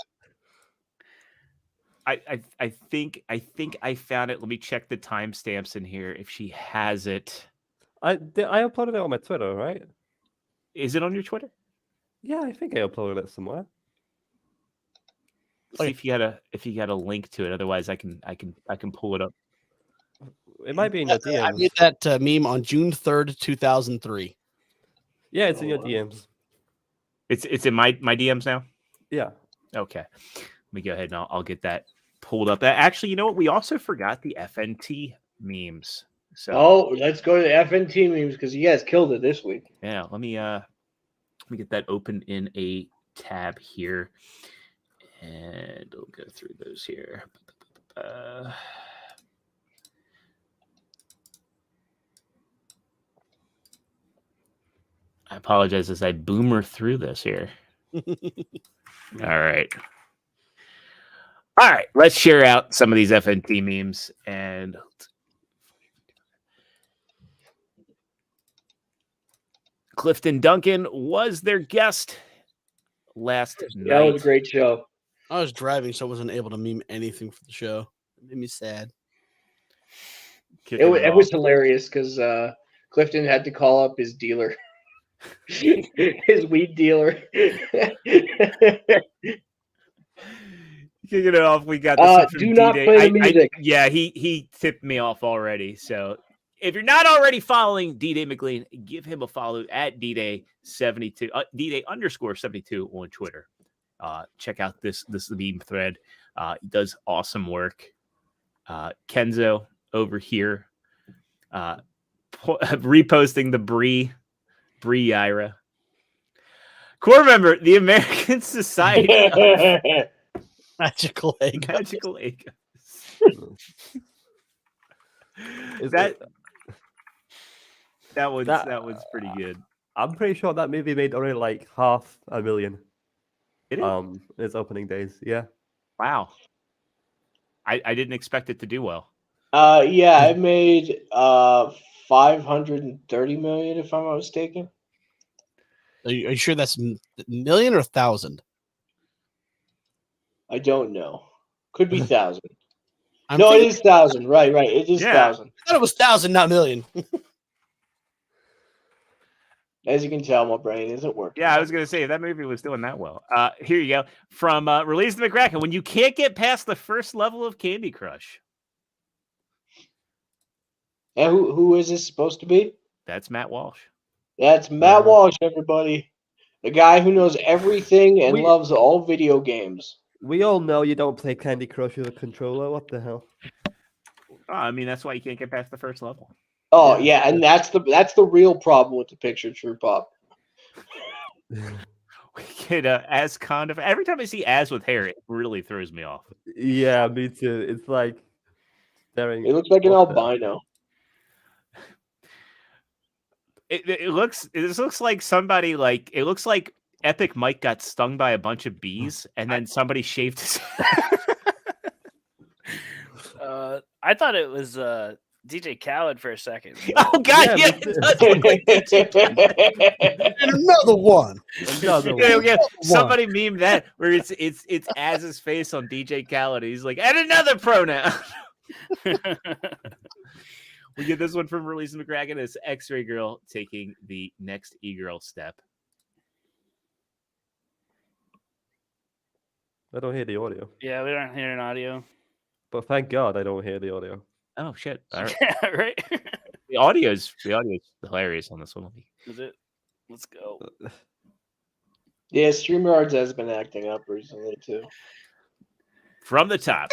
I think I found it. Let me check the timestamps in here if she has it. I uploaded it on my Twitter, right? Is it on your Twitter? Yeah, I think I uploaded it somewhere. See if you got a link to it. Otherwise, I can pull it up. It might be in your DMs. I made that meme on June 3rd, 2003. Yeah, it's in your DMs. It's in my DMs now. Yeah. Okay. Let me go ahead and I'll get that pulled up. Actually, you know what? We also forgot the FNT memes. So let's go to the FNT memes because you guys killed it this week. Yeah, let me get that open in a tab here, and we'll go through those here. I apologize as I boomer through this here. All right. Let's share out some of these FNT memes. And Clifton Duncan was their guest last night. That was a great show. I was driving, so I wasn't able to meme anything for the show. It made me sad. It was hilarious because Clifton had to call up his dealer. His weed dealer. Kicking it off, we got this do not play the music. He tipped me off already. So if you're not already following D-Day McLean, give him a follow at D-Day72, D-Day_72 on Twitter. Check out this meme thread. He does awesome work. Kenzo over here reposting the Bree Yaira. Core member, the American Society of Magical Egg. Magical Egg. That was pretty good. I'm pretty sure that movie made only like $500,000. It is? In its opening days. Yeah. Wow. I didn't expect it to do well. Yeah, it made $530 million, if I'm not mistaken. Are you sure that's million or 1,000? I don't know. Could be 1,000. It is 1,000. Right. It is 1,000. I thought it was 1,000, not million. As you can tell, my brain isn't working. Yeah, I was going to say, if that movie was doing that well. Here you go. From Release the McCracken. When you can't get past the first level of Candy Crush. And who is this supposed to be? That's Matt Walsh. That's Matt Walsh, everybody. The guy who knows everything and loves all video games. We all know you don't play Candy Crush with a controller. What the hell? I mean, that's why you can't get past the first level. Oh yeah, and that's the real problem with the picture, True Pop. We get Az Conda. Every time I see Az with hair, it really throws me off. Yeah, me too. It's like staring. It looks like an albino. It looks like somebody like it looks like Epic Mike got stung by a bunch of bees and then somebody shaved his I thought it was DJ Khaled for a second. Oh God, yeah. And another one. Yeah. Somebody meme that where it's Az's face on DJ Khaled. He's like, and another pronoun. We get this one from Release McCracken as X-Ray Girl taking the next e-girl step. I don't hear the audio. Yeah, we don't hear an audio. But thank God I don't hear the audio. Oh shit! All right. Yeah, right. The audio's hilarious on this one. Is it? Let's go. Yeah, StreamYards has been acting up recently too. From the top.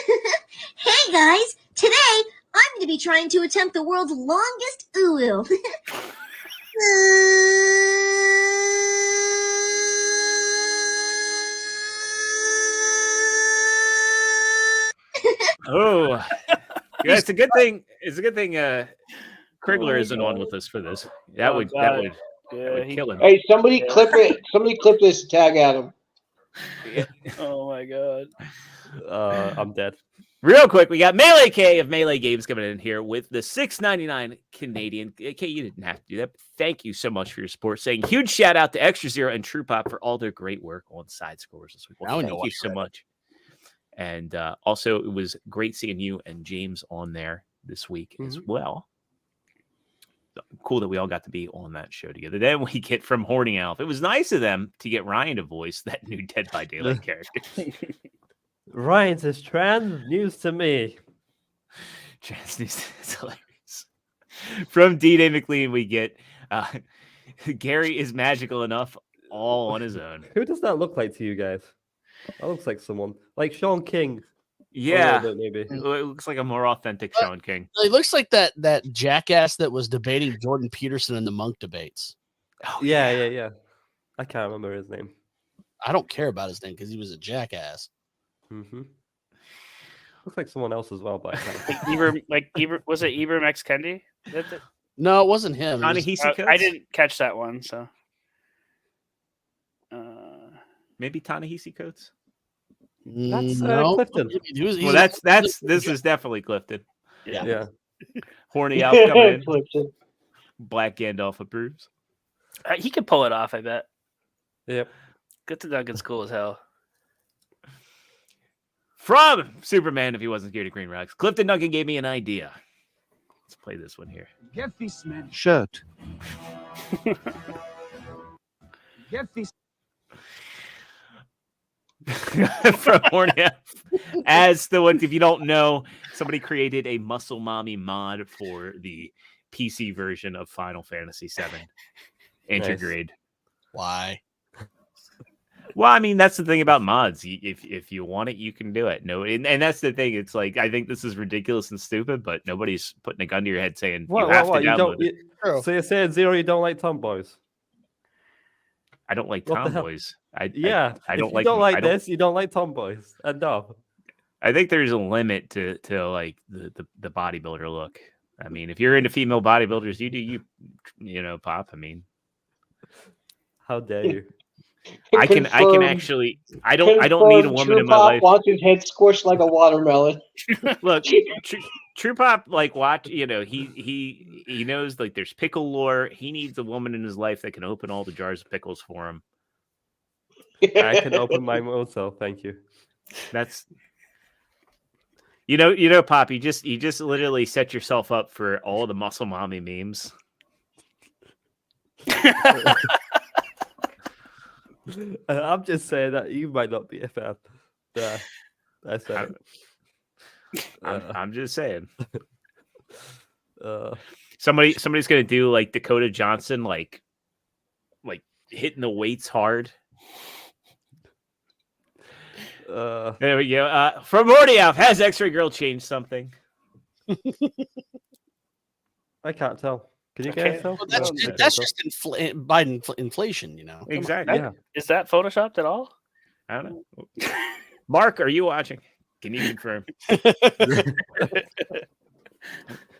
Hey guys, today I'm going to be trying to attempt the world's longest ooh. Oh, yeah, it's a good thing. It's a good thing. Crigler isn't on with us for this. That would kill him. Hey, somebody clip it. Somebody clip this. Tag at him. Oh my God. I'm dead. Real quick, we got Melee K of Melee Games coming in here with the $6.99 Canadian. K, you didn't have to do that. But thank you so much for your support. Saying huge shout out to Extra Zero and True Pop for all their great work on Side Scores this week. Well, thank you so much. And also, it was great seeing you and James on there this week as well. Cool that we all got to be on that show together. Then we get from Horny Alf. It was nice of them to get Ryan to voice that new Dead by Daylight character. Ryan's is trans news to me. Trans news is hilarious. From D-Day McLean, we get Gary is magical enough all on his own. Who does that look like to you guys? That looks like someone like Sean King. Yeah, bit, maybe. It looks like a more authentic Sean King. It looks like that jackass that was debating Jordan Peterson in the Monk debates. Oh, yeah. I can't remember his name. I don't care about his name because he was a jackass. Mm-hmm. Looks like someone else as well, but was it Ibram X Kendi? No, it wasn't him. I didn't catch that one, so maybe Ta-Nehisi Coates. That's Clifton. This is definitely Clifton. Yeah. Horny Alf coming in. Black Gandalf approves. He could pull it off, I bet. Yep. Good to Duncan's cool as hell. From Superman, if he wasn't scared of Green Rocks, Clifton Duncan gave me an idea. Let's play this one here. Get this man shirt. Get this. From Horny, as the one, if you don't know, somebody created a Muscle Mommy mod for the PC version of Final Fantasy VII Intergrade. Nice. Why? Well, I mean, that's the thing about mods. If you want it, you can do it. No, and that's the thing. It's like, I think this is ridiculous and stupid, but nobody's putting a gun to your head saying you have to download it. So you're saying Zero, you don't like tomboys? I don't like tomboys. I don't like. You don't like tomboys. Enough. I think there's a limit to like the bodybuilder look. I mean, if you're into female bodybuilders, you know, Pop. I mean, how dare you? I can actually. I don't need a woman in my life. Wants his head squished like a watermelon. Look, True Pop, like, watch. You know, he knows, like, there's pickle lore. He needs a woman in his life that can open all the jars of pickles for him. I can open my own self. Thank you. That's. You know, Pop. You just literally set yourself up for all the Muscle Mommy memes. I'm just saying that you might not be a fan. I said I'm just saying. Somebody's gonna do like Dakota Johnson, like hitting the weights hard. There we go. From Mordiaf, has X-Ray Girl changed something? I can't tell. Can you guys tell? Well, that's just Biden inflation, you know. Exactly. Is that photoshopped at all? I don't know. Mark, are you watching? Can you confirm?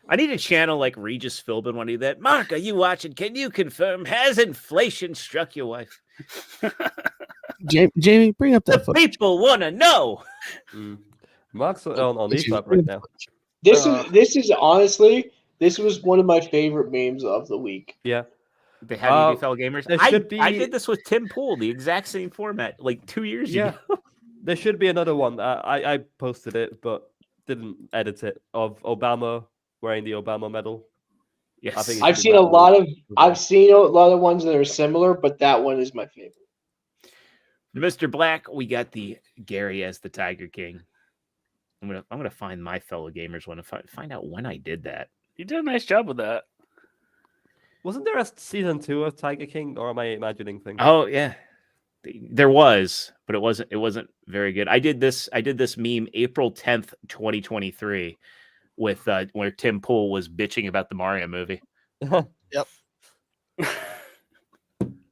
I need to channel like Regis Philbin when he that. Mark, are you watching? Can you confirm? Has inflation struck your wife? Jamie, bring up that. People want to know. Mark's on EPUB right now. This is honestly This was one of my favorite memes of the week. Yeah. How do you do, fellow gamers? There should be... I did this with Tim Pool, the exact same format, like 2 years ago. There should be another one. I posted it, but didn't edit it, of Obama wearing the Obama medal. Yes. I think I've seen a lot of ones that are similar, but that one is my favorite. Mr. Black, we got the Gary as the Tiger King. I'm gonna find my fellow gamers one and find out when I did that. You did a nice job with that. Wasn't there a season 2 of Tiger King, or am I imagining things? Oh yeah, there was, but it wasn't very good. I did this meme April 10th, 2023, with where Tim Pool was bitching about the Mario movie. Yep.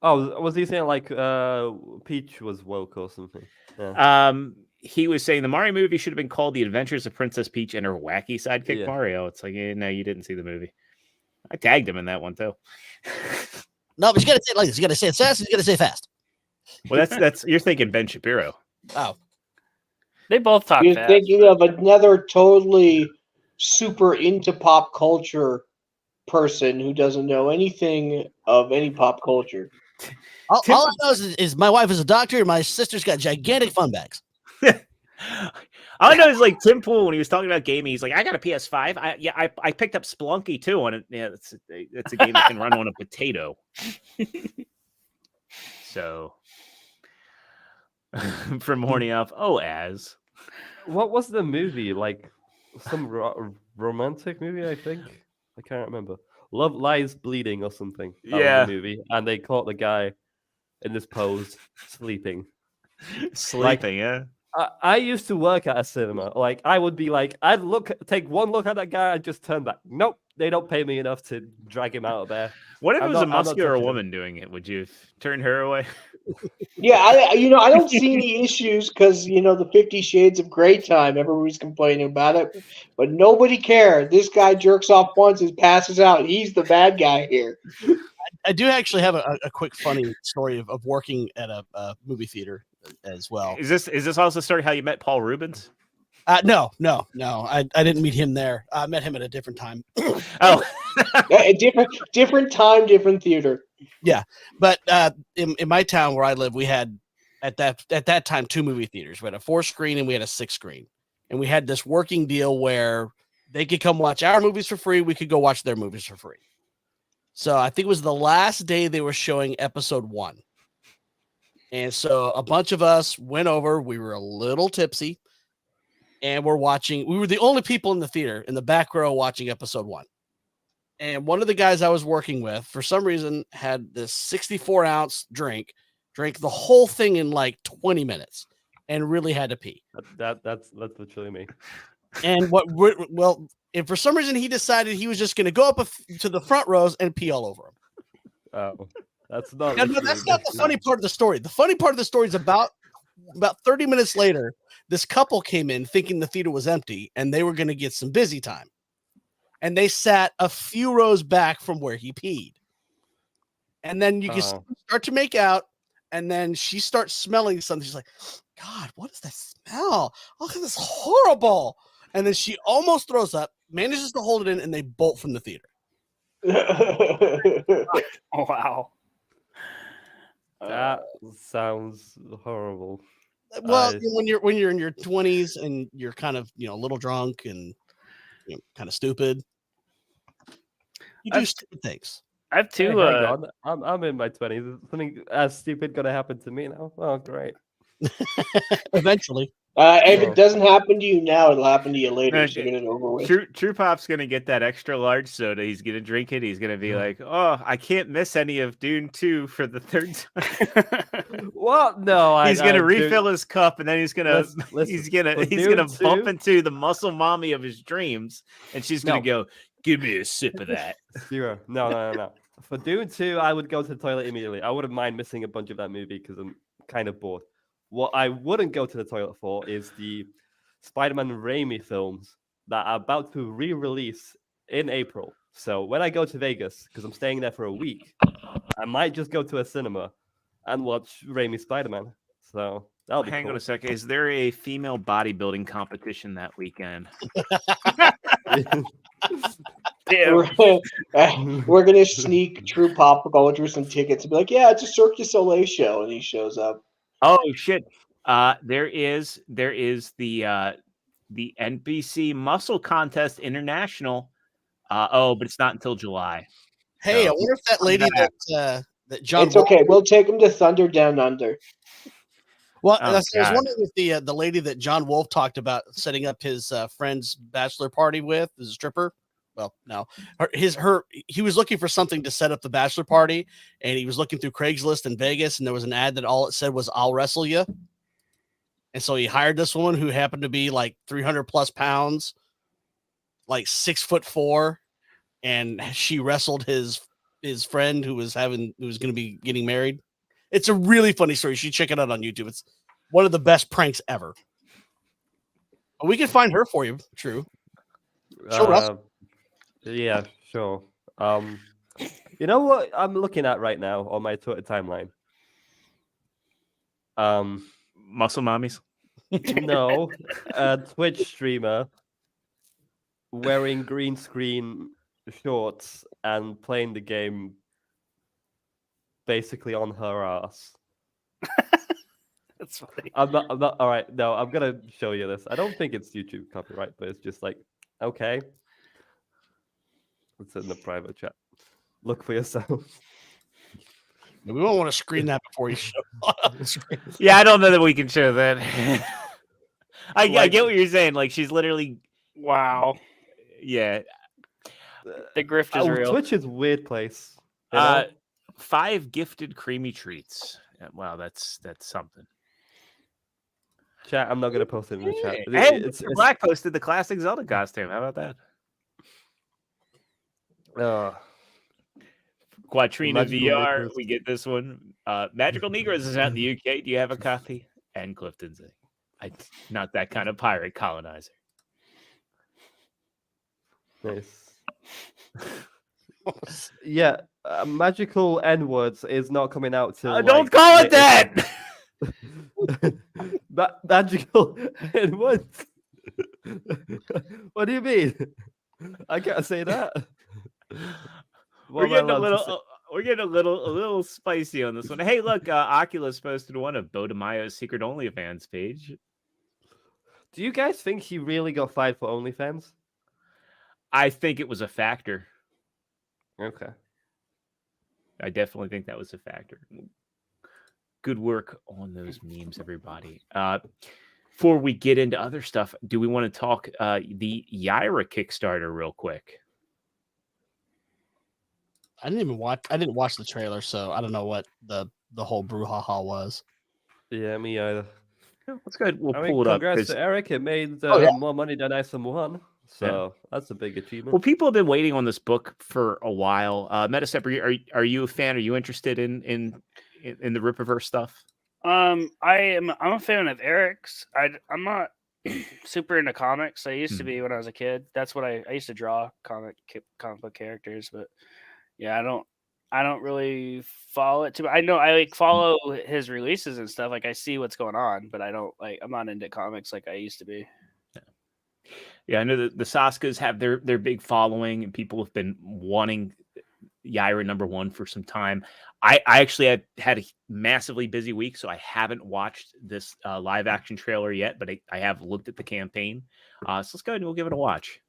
Oh, was he saying like Peach was woke or something? Yeah. He was saying the Mario movie should have been called The Adventures of Princess Peach and Her Wacky Sidekick Mario. It's like, no, you didn't see the movie. I tagged him in that one too. No, but you gotta say it like this. You gotta say it fast. You gotta say it fast. Well, that's you're thinking Ben Shapiro. Oh, they both talk. You're fast. thinking of another totally super into pop culture person who doesn't know anything of any pop culture. All I know is my wife is a doctor and my sister's got gigantic fun bags. All I know is like Tim Pool, when he was talking about gaming, he's like, I got a PS5. I picked up Splunky too on it. Yeah, it's a game that can run on a potato. So from morning off, what was the movie? Like some romantic movie, I think. I can't remember. Love Lies Bleeding or something. That was the movie, and they caught the guy in this pose sleeping. Yeah. I used to work at a cinema. Like I would be like, I'd take one look at that guy and just turn back. Nope, they don't pay me enough to drag him out of there. What if it was a muscular woman doing it? Would you turn her away? Yeah, I don't see any issues because the 50 Shades of Grey time. Everybody's complaining about it, but nobody cared. This guy jerks off once and passes out. He's the bad guy here. I do actually have a quick funny story of working at a movie theater as well. Is this also the story how you met Paul Rubens? No. I didn't meet him there. I met him at a different time. Oh, a different time, different theater. Yeah, but in my town where I live, we had at that time 2 movie theaters. We had a 4-screen and we had a 6-screen, and we had this working deal where they could come watch our movies for free. We could go watch their movies for free. So I think it was the last day they were showing episode 1. And so a bunch of us went over. We were a little tipsy, and we're watching. We were the only people in the theater in the back row watching episode 1. And one of the guys I was working with, for some reason, had this 64-ounce drink, drank the whole thing in like 20 minutes, and really had to pee. That's literally me. And and for some reason, he decided he was just going to go up to the front rows and pee all over him. Oh, that's not. No, that's not the funny part of the story. The funny part of the story is about 30 minutes later, this couple came in thinking the theater was empty and they were going to get some busy time. And they sat a few rows back from where he peed. And then you can start to make out, and then she starts smelling something. She's like, God, what is that smell? Oh, this is horrible. And then she almost throws up, manages to hold it in, and they bolt from the theater. Oh, wow. That sounds horrible. Well, when you're in your 20s and you're kind of a little drunk and kind of stupid, you do stupid things. I have 2. I'm in my 20s. Is something as stupid gonna happen to me now? Oh, great. Eventually. If it doesn't happen to you now, it'll happen to you later. So get it over with. True Pop's gonna get that extra large soda. He's gonna drink it. He's gonna be like, "Oh, I can't miss any of Dune 2 for the 3rd time." Well, no, he's gonna refill his cup, and then he's gonna listen, he's gonna bump into the muscle mommy of his dreams, and she's gonna go, "Give me a sip of that." Zero. No. For Dune 2, I would go to the toilet immediately. I wouldn't mind missing a bunch of that movie because I'm kind of bored. What I wouldn't go to the toilet for is the Spider-Man Raimi films that are about to re-release in April. So when I go to Vegas, because I'm staying there for a week, I might just go to a cinema and watch Raimi Spider-Man. So that'll be Hang cool. on a second. Is there a female bodybuilding competition that weekend? Damn. We're gonna sneak True Pop culture some tickets and be like, yeah, it's a Cirque du Soleil show, and he shows up. Oh shit! There is the NBC Muscle Contest International. But it's not until July. Hey, So, I wonder if that lady that John. It's okay. We'll take him to Thunder Down Under. Well, Oh, I was God. wondering if the lady that John Wolf talked about setting up his friend's bachelor party with is a stripper. Well, no, he was looking for something to set up the bachelor party, and he was looking through Craigslist in Vegas, and there was an ad that all it said was "I'll wrestle you," and so he hired this woman who happened to be like 300 plus pounds, like 6'4", and she wrestled his friend who was going to be getting married. It's a really funny story. You should check it out on YouTube. It's one of the best pranks ever. We can find her for you, True. She'll wrestle. Yeah, sure. You know what I'm looking at right now on my Twitter timeline? Muscle mommies. No, a Twitch streamer wearing green screen shorts and playing the game basically on her ass. That's funny. I'm not. All right, no, I'm gonna show you this. I don't think it's YouTube copyright, but it's just like, okay. It's in the private chat. Look for yourself. We won't want to screen that before you show up. Yeah, I don't know that we can show that. I get what you're saying. Like, she's literally. Wow. Yeah. The grift is real. Twitch is a weird place. You know? 5 gifted creamy treats. Wow, that's something. Chat, I'm not gonna post it in the chat. Hey, it's Black posted the classic Zelda costume. How about that? Quattrina Magical VR, Negros. we get this one. Magical Negros is out in the UK. Do you have a copy? And Clifton's not that kind of pirate colonizer. Nice. Yeah, magical N-words is not coming out till. Don't call it that. Magical N-words. What do you mean? I can't say that. We're getting a little spicy on this one. Hey, look, Oculus posted one of Bo DeMaio's secret OnlyFans page. Do you guys think he really got fired for OnlyFans? I think it was a factor. Okay. I definitely think that was a factor. Good work on those memes, everybody. Before we get into other stuff, do we want to talk the Yaira Kickstarter real quick? I didn't watch the trailer, so I don't know what the whole brouhaha was. Yeah, me either. Let's go ahead. We'll pull it up. Congrats to Eric. It made more money than ISM1. So that's a big achievement. Well, people have been waiting on this book for a while. Medastep, are you a fan? Are you interested in the Rippaverse stuff? I'm a fan of Eric's. I'm not super into comics. I used to be when I was a kid. That's what I used to draw comic book characters, but yeah, I don't really follow it too. I know I follow his releases and stuff. Like I see what's going on, but I'm not into comics like I used to be. Yeah, I know that the Saskas have their big following, and people have been wanting Yaira #1 for some time. I actually had a massively busy week, so I haven't watched this live action trailer yet, but I have looked at the campaign. So let's go ahead and we'll give it a watch.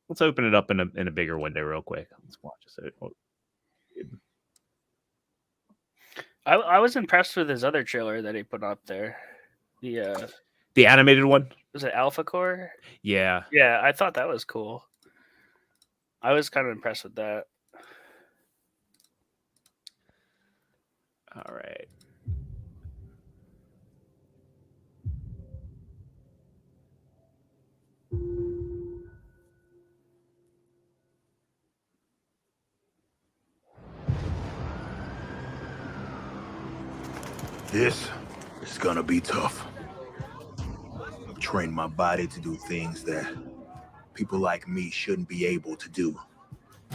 Let's open it up in a bigger window real quick. Let's watch this. I was impressed with his other trailer that he put up there. The animated one? Was it Alpha Core? Yeah. Yeah, I thought that was cool. I was kind of impressed with that. All right. This is gonna be tough. I've trained my body to do things that people like me shouldn't be able to do.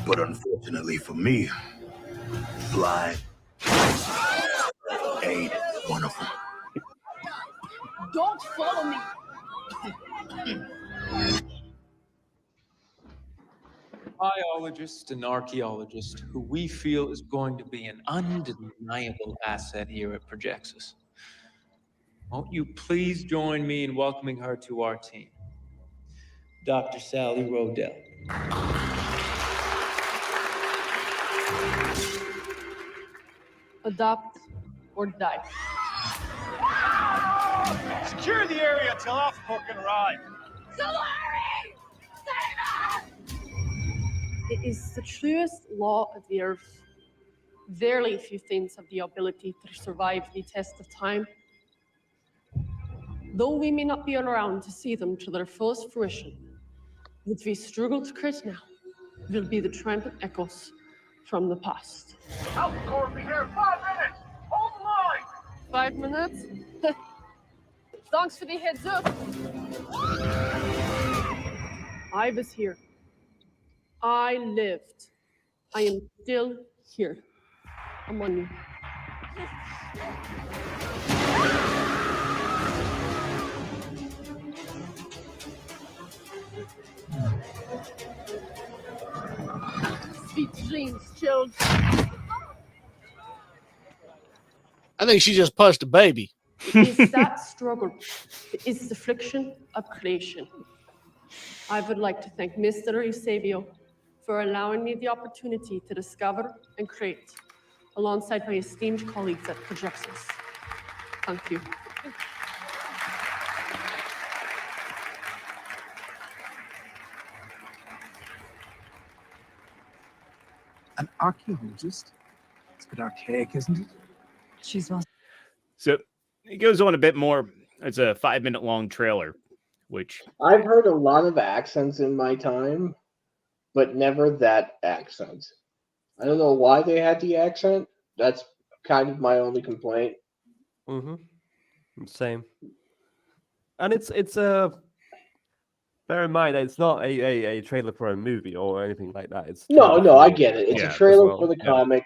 But unfortunately for me, flying ain't one of them. Don't follow me. Biologist and archaeologist who we feel is going to be an undeniable asset here at Projexus. Won't you please join me in welcoming her to our team? Dr. Sally Rodell. Adopt or die. Secure the area till Alpha can arrive. It is the truest law of the earth. Verily few things have the ability to survive the test of time. Though we may not be around to see them to their fullest fruition, what we struggle to create now will be the triumphant echoes from the past. Alpha Corps will be here in 5 minutes. Hold the line. 5 minutes? Thanks for the heads up. I was here. I lived. I am still here. Among you. Sweet dreams, children. I think she just punched a baby. It is that struggle. It is the friction of creation. I would like to thank Mr. Eusebio for allowing me the opportunity to discover and create alongside my esteemed colleagues at Projexus. Thank you. An archaeologist? It's a bit archaic, isn't it? She's well. So it goes on a bit more. It's a 5-minute long trailer, which I've heard a lot of accents in my time, but never that accent. I don't know why they had the accent. That's kind of my only complaint. Same. And it's bear in mind that it's not a trailer for a movie or anything like that. It's No, I get it. It's a trailer for the comic.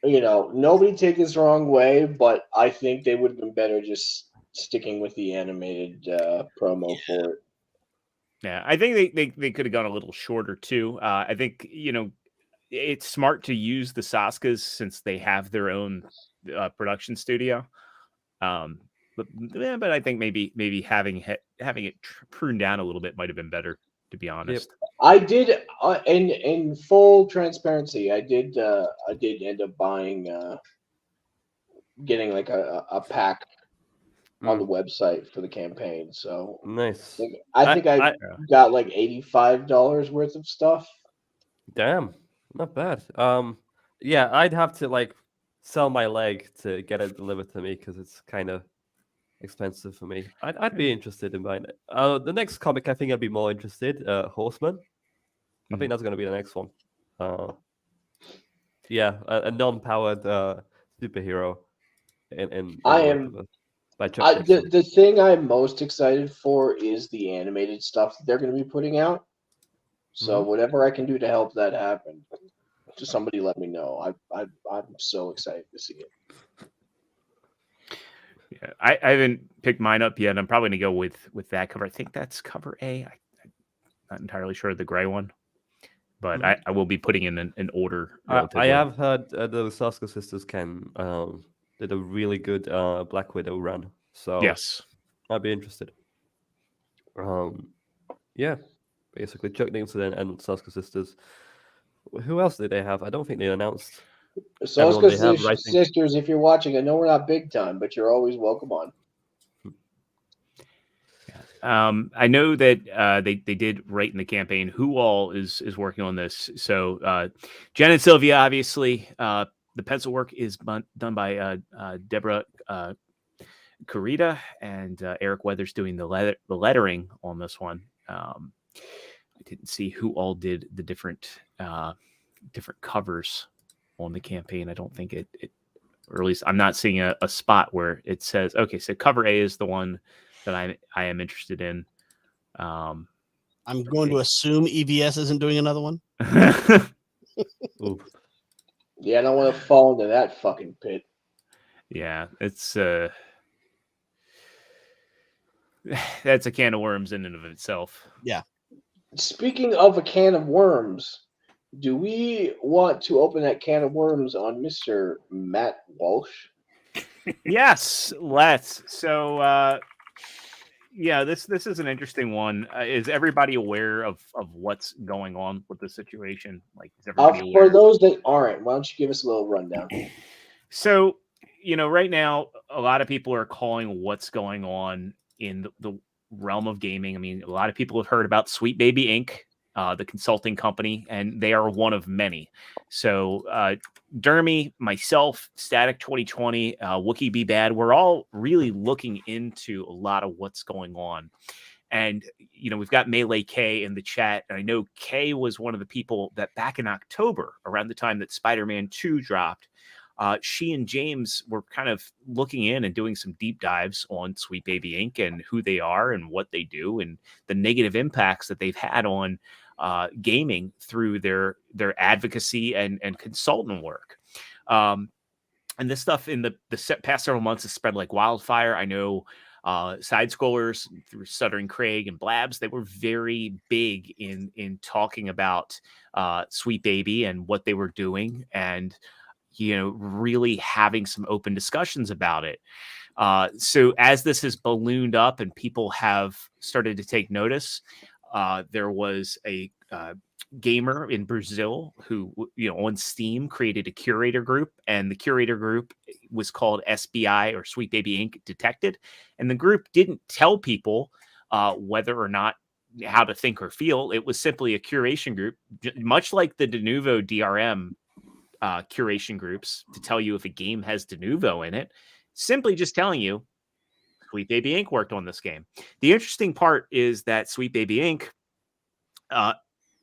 Nobody take this the wrong way, but I think they would have been better just sticking with the animated promo for it. Yeah, I think they could have gone a little shorter too. I think it's smart to use the Saskas since they have their own production studio. But I think maybe having it pruned down a little bit might have been better, to be honest. I did, in full transparency, I did end up buying, getting like a pack on the website for the campaign. So nice. I think I got like $85 worth of stuff. Damn, not bad. Yeah, I'd have to like sell my leg to get it delivered to me because it's kind of expensive for me. I'd be interested in buying it. The next comic I think I'd be more interested. Horseman. I think that's going to be the next one. Yeah, a non-powered superhero. The thing I'm most excited for is the animated stuff that they're going to be putting out. So whatever I can do to help that happen, just somebody let me know. I'm so excited to see it. Yeah, I haven't picked mine up yet. I'm probably gonna go with that cover. I think that's cover A. I'm not entirely sure of the gray one, but I will be putting in an order. I have heard the Saska sisters did a really good Black Widow run. So yes, I'd be interested. Yeah, basically Chuck Dickinson and Saska sisters. Who else did they have? I don't think they announced. Saska sisters, if you're watching, I know we're not big time, but you're always welcome on. I know that they did write in the campaign who all is working on this. So Jen and Sylvia, obviously, the pencil work is done by Deborah Carita and Eric Weathers doing the lettering on this one. I didn't see who all did the different covers on the campaign. I don't think it or at least I'm not seeing a spot where it says, okay, so cover A is the one that I am interested in. I'm going to assume EVS isn't doing another one. Yeah, I don't want to fall into that fucking pit. Yeah, it's that's a can of worms in and of itself. Yeah. Speaking of a can of worms, do we want to open that can of worms on Mr. Matt Walsh? Yes, let's. So, yeah, this is an interesting one. Is everybody aware of what's going on with the situation? Like, is everybody aware? For those that aren't, why don't you give us a little rundown? So, right now, a lot of people are calling what's going on in the realm of gaming. I mean, a lot of people have heard about Sweet Baby Inc., the consulting company, and they are one of many. So, Dermy, myself, Static 2020, Wookie Be Bad, we're all really looking into a lot of what's going on. And, we've got Melee K in the chat. And I know K was one of the people that back in October, around the time that Spider-Man 2 dropped, she and James were kind of looking in and doing some deep dives on Sweet Baby Inc. and who they are and what they do and the negative impacts that they've had on gaming through their advocacy and consultant work. And this stuff in the past several months has spread like wildfire. I know side scrollers through Stuttering Craig and Blabs, they were very big in talking about Sweet Baby and what they were doing and really having some open discussions about it. So as this has ballooned up and people have started to take notice, there was a gamer in Brazil who, on Steam created a curator group, and the curator group was called SBI or Sweet Baby Inc. Detected. And the group didn't tell people whether or not how to think or feel. It was simply a curation group, much like the Denuvo DRM curation groups, to tell you if a game has Denuvo in it, simply just telling you Sweet Baby Inc. worked on this game. The interesting part is that Sweet Baby Inc.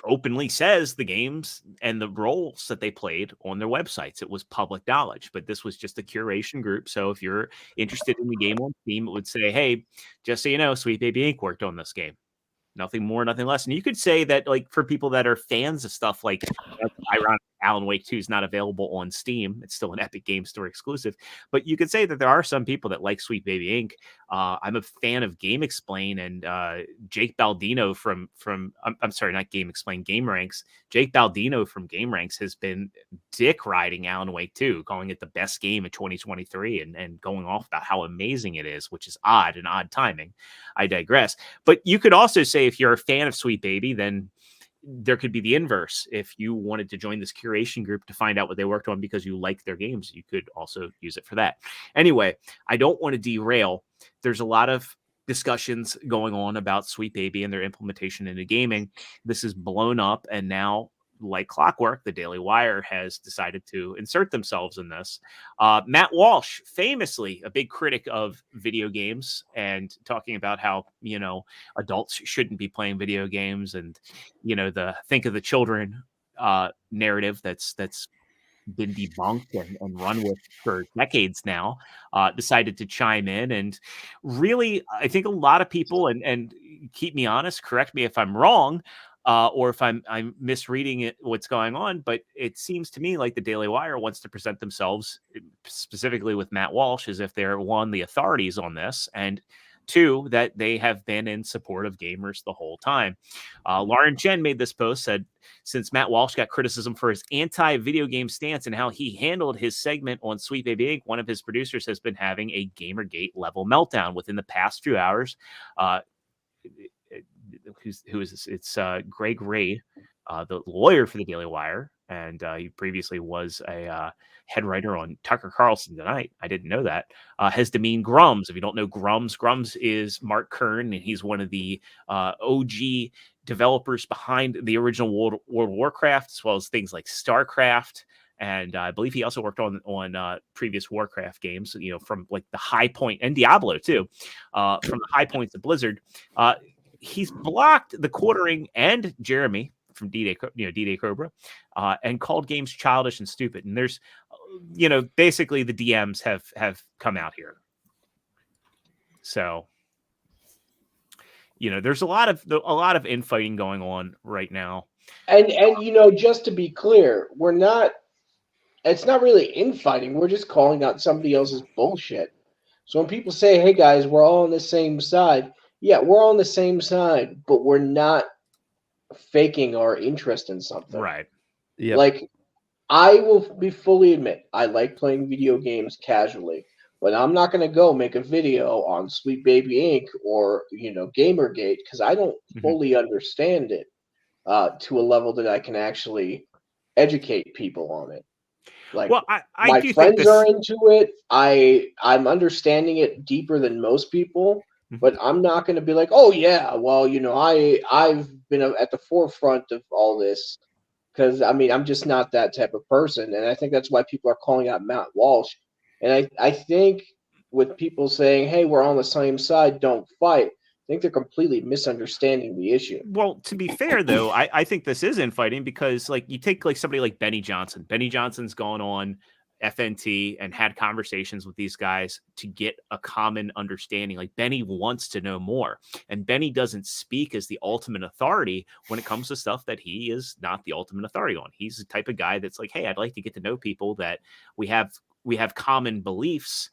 Openly says the games and the roles that they played on their websites. It was public knowledge, but this was just a curation group. So if you're interested in the game on Steam, it would say, hey, just so you know, Sweet Baby Inc. worked on this game. Nothing more, nothing less. And you could say that, like, for people that are fans of stuff like ironic, Alan Wake 2 is not available on Steam. It's still an Epic Game Store exclusive. But you could say that there are some people that like Sweet Baby Inc. I'm a fan of Game Explain and Jake Baldino from I'm sorry, not Game Explain, Game Ranks. Jake Baldino from Game Ranks has been dick riding Alan Wake 2, calling it the best game of 2023 and going off about how amazing it is, which is odd timing. I digress. But you could also say if you're a fan of Sweet Baby, then there could be the inverse. If you wanted to join this curation group to find out what they worked on because you like their games, you could also use it for that. Anyway, I don't want to derail. There's a lot of discussions going on about Sweet Baby and their implementation into gaming. This is blown up, and now, like clockwork, the Daily Wire has decided to insert themselves in this. Matt Walsh, famously a big critic of video games and talking about how, adults shouldn't be playing video games and, the think of the children narrative that's been debunked and run with for decades now, decided to chime in. And really, I think a lot of people, and keep me honest, correct me if I'm wrong, or if I'm misreading it, what's going on, but it seems to me like the Daily Wire wants to present themselves, specifically with Matt Walsh, as if they're, one, the authorities on this, and two, that they have been in support of gamers the whole time. Lauren Chen made this post, said, since Matt Walsh got criticism for his anti-video game stance and how he handled his segment on Sweet Baby Inc., one of his producers has been having a Gamergate level meltdown within the past few hours. Who is this? It's Greg Ray, the lawyer for the Daily Wire, and he previously was a head writer on Tucker Carlson Tonight. I didn't know that. Has demeaned Grums. If you don't know Grums is Mark Kern, and he's one of the OG developers behind the original World of Warcraft, as well as things like StarCraft. And I believe he also worked on previous Warcraft games, from like the high point, and Diablo too, from the high points of Blizzard. He's blocked the Quartering and Jeremy from D-Day Cobra, and called games childish and stupid. And there's, basically the DMs have come out here. So, there's a lot of infighting going on right now. And just to be clear, it's not really infighting. We're just calling out somebody else's bullshit. So when people say, hey guys, we're all on the same side, yeah, we're on the same side, but we're not faking our interest in something. Right. Yeah. Like, I will be fully admit, I like playing video games casually, but I'm not going to go make a video on Sweet Baby Inc. or, Gamergate because I don't fully understand it to a level that I can actually educate people on it. Like, Well, I my do think friends this. are into it. I'm understanding it deeper than most people, but I'm not going to be like, oh yeah, well, I've been at the forefront of all this because I'm just not that type of person, and I think that's why people are calling out Matt Walsh. And I think with people saying, hey, we're on the same side, don't fight, I think they're completely misunderstanding the issue. Well, to be fair, though, I think this is infighting because, like, you take like somebody like Benny Johnson. Benny Johnson's gone on FNT and had conversations with these guys to get a common understanding. Like, Benny wants to know more, and Benny doesn't speak as the ultimate authority when it comes to stuff that he is not the ultimate authority on. He's the type of guy that's like, hey, I'd like to get to know people that we have common beliefs.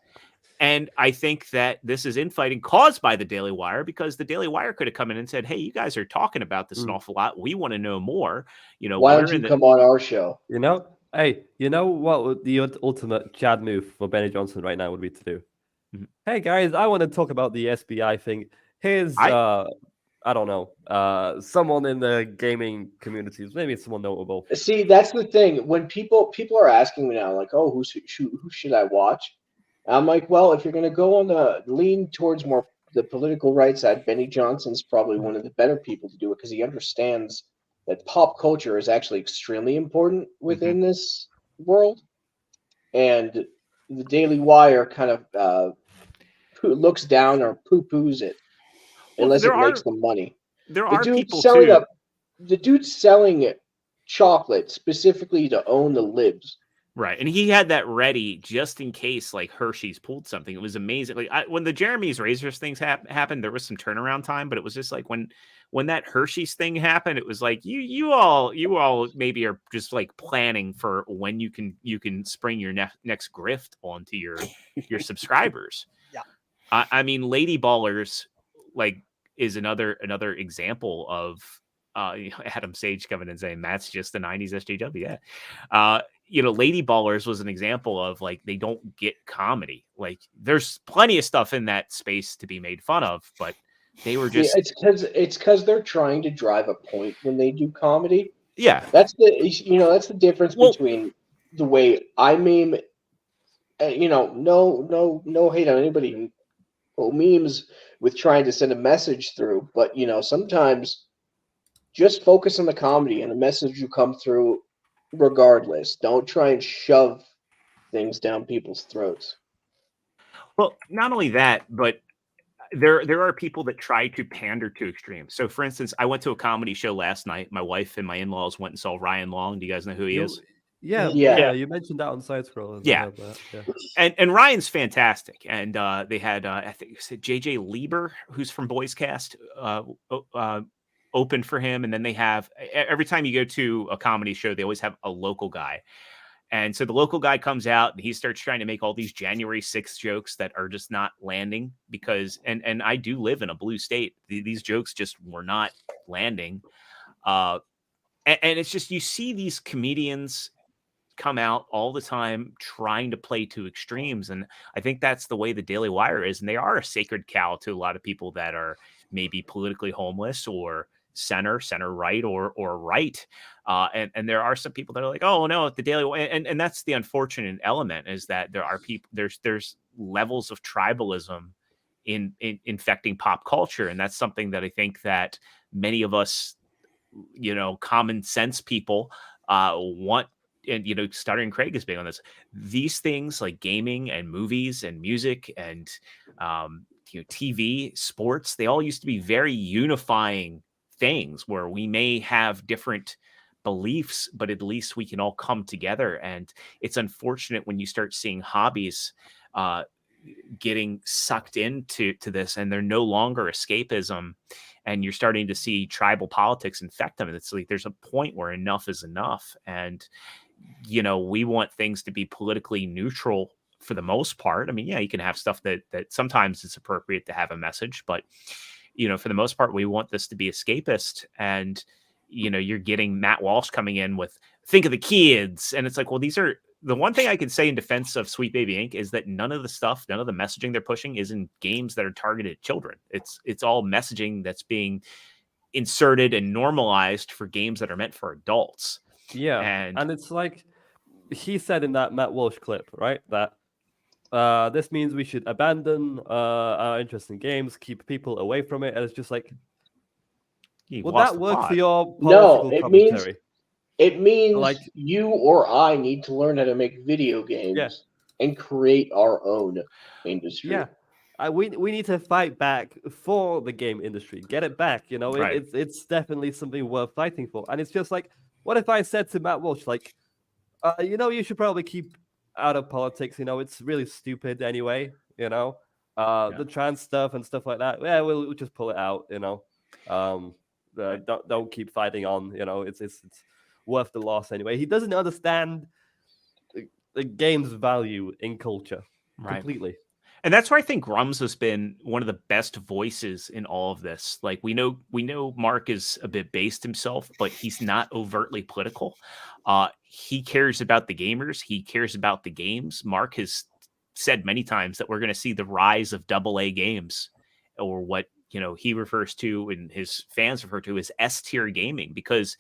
And I think that this is infighting caused by the Daily Wire, because the Daily Wire could have come in and said, hey, you guys are talking about this an awful lot. We want to know more. Why don't you come on our show? Hey, you know what would the ultimate Chad move for Benny Johnson right now would be to do? Hey guys, I want to talk about the SBI thing. Here's I don't know, someone in the gaming communities, maybe someone notable. See, that's the thing. When people are asking me now, like, oh, who should I watch? I'm like, well, if you're going to go on the lean towards more the political right side, Benny Johnson's probably one of the better people to do it because he understands that pop culture is actually extremely important within this world. And the Daily Wire kind of looks down or poo-poos it unless it makes them money. There are people selling too. The dude's selling chocolate specifically to own the libs. Right. And he had that ready just in case like Hershey's pulled something. It was amazing. Like when the Jeremy's Razors things happened, there was some turnaround time, but it was just like when that Hershey's thing happened, it was like you all maybe are just like planning for when you can spring your next grift onto your subscribers. Yeah. I mean, Lady Ballers like is another example of Adam Sage coming and saying that's just the 90s SJW. Yeah. Lady Ballers was an example of like they don't get comedy. Like there's plenty of stuff in that space to be made fun of, but they were just it's because they're trying to drive a point when they do comedy. Yeah. That's the difference between the way I meme. No hate on anybody who memes with trying to send a message through, but sometimes just focus on the comedy and the message will come through regardless. Don't try and shove things down people's throats. Well, not only that, but there are people that try to pander to extremes. So, for instance, I went to a comedy show last night. My wife and my in-laws went and saw Ryan Long. Do you guys know who he is? Yeah. You mentioned that on Side Scroll. Yeah. And Ryan's fantastic. And they had I think you said JJ Lieber, who's from Boys Cast, open for him. And then they have every time you go to a comedy show, they always have a local guy. And so the local guy comes out and he starts trying to make all these January 6th jokes that are just not landing because, and I do live in a blue state. These jokes just were not landing. And it's just, you see these comedians come out all the time trying to play to extremes. And I think that's the way the Daily Wire is. And they are a sacred cow to a lot of people that are maybe politically homeless or center right or right. And there are some people that are like, oh no, the Daily Wire. And that's the unfortunate element is that there are people, there's levels of tribalism in infecting pop culture. And that's something that I think that many of us, common sense people want. And, Stuttering Craig is big on this. These things like gaming and movies and music and, TV, sports, they all used to be very unifying things where we may have different beliefs, but at least we can all come together. And it's unfortunate when you start seeing hobbies getting sucked into this and they're no longer escapism. And you're starting to see tribal politics infect them. And it's like there's a point where enough is enough. And we want things to be politically neutral for the most part. I mean, yeah, you can have stuff that sometimes it's appropriate to have a message, but for the most part, we want this to be escapist. And, you're getting Matt Walsh coming in with think of the kids. And it's like, well, these are the one thing I can say in defense of Sweet Baby Inc. is that none of the messaging they're pushing is in games that are targeted at children. It's all messaging that's being inserted and normalized for games that are meant for adults. Yeah. And it's like he said in that Matt Walsh clip, right? That this means we should abandon our interest in games, keep people away from it. And it's just like, would that work for your political commentary? It means like you or I need to learn how to make video games and create our own industry. Yeah. We need to fight back for the game industry. Get it back, Right. It's definitely something worth fighting for. And it's just like, what if I said to Matt Walsh, like, you should probably keep out of politics, it's really stupid anyway, the trans stuff and stuff like that. Yeah, we'll just pull it out, don't keep fighting on, it's worth the loss anyway. He doesn't understand the game's value in culture completely. And that's where I think Grums has been one of the best voices in all of this. Like we know Mark is a bit based himself, but he's not overtly political. He cares about the gamers. He cares about the games. Mark has said many times that we're going to see the rise of AA games, or what he refers to and his fans refer to as S-tier gaming. Because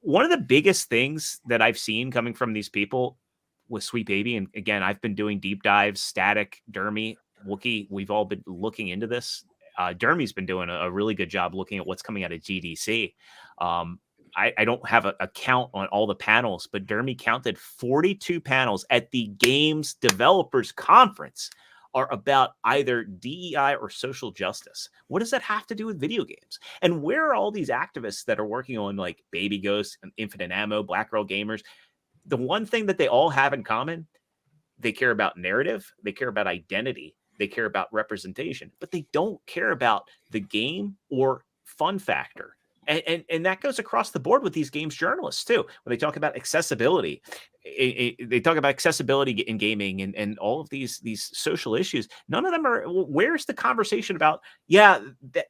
one of the biggest things that I've seen coming from these people with Sweet Baby, and again, I've been doing deep dives, Static, Dermy, Wookie, we've all been looking into this. Dermy's been doing a really good job looking at what's coming out of GDC. I don't have a count on all the panels, but Dermy counted 42 panels at the Games Developers Conference are about either DEI or social justice. What does that have to do with video games? And where are all these activists that are working on like Baby Ghost and Infinite Ammo, Black Girl Gamers? The one thing that they all have in common, they care about narrative, they care about identity, they care about representation, but they don't care about the game or fun factor. And that goes across the board with these games journalists too. When they talk about accessibility, they talk about accessibility in gaming and all of these social issues. None of them are. Where's the conversation about? Yeah, that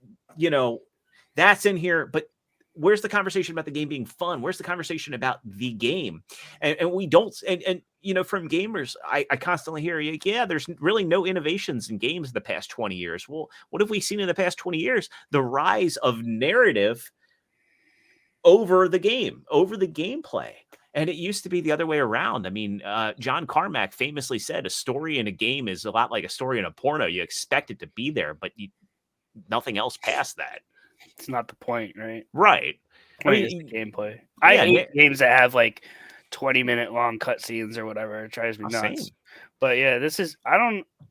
that's in here, but where's the conversation about the game being fun? Where's the conversation about the game? And we don't. And from gamers, I constantly hear, yeah, there's really no innovations in games in the past 20 years. Well, what have we seen in the past 20 years? The rise of narrative over the game, over the gameplay. And it used to be the other way around. I mean, John Carmack famously said a story in a game is a lot like a story in a porno. You expect it to be there, but nothing else past that. It's not the point, right? Right. I mean, it's the gameplay. I hate games that have like 20-minute long cutscenes or whatever. It drives me nuts. Same. But yeah,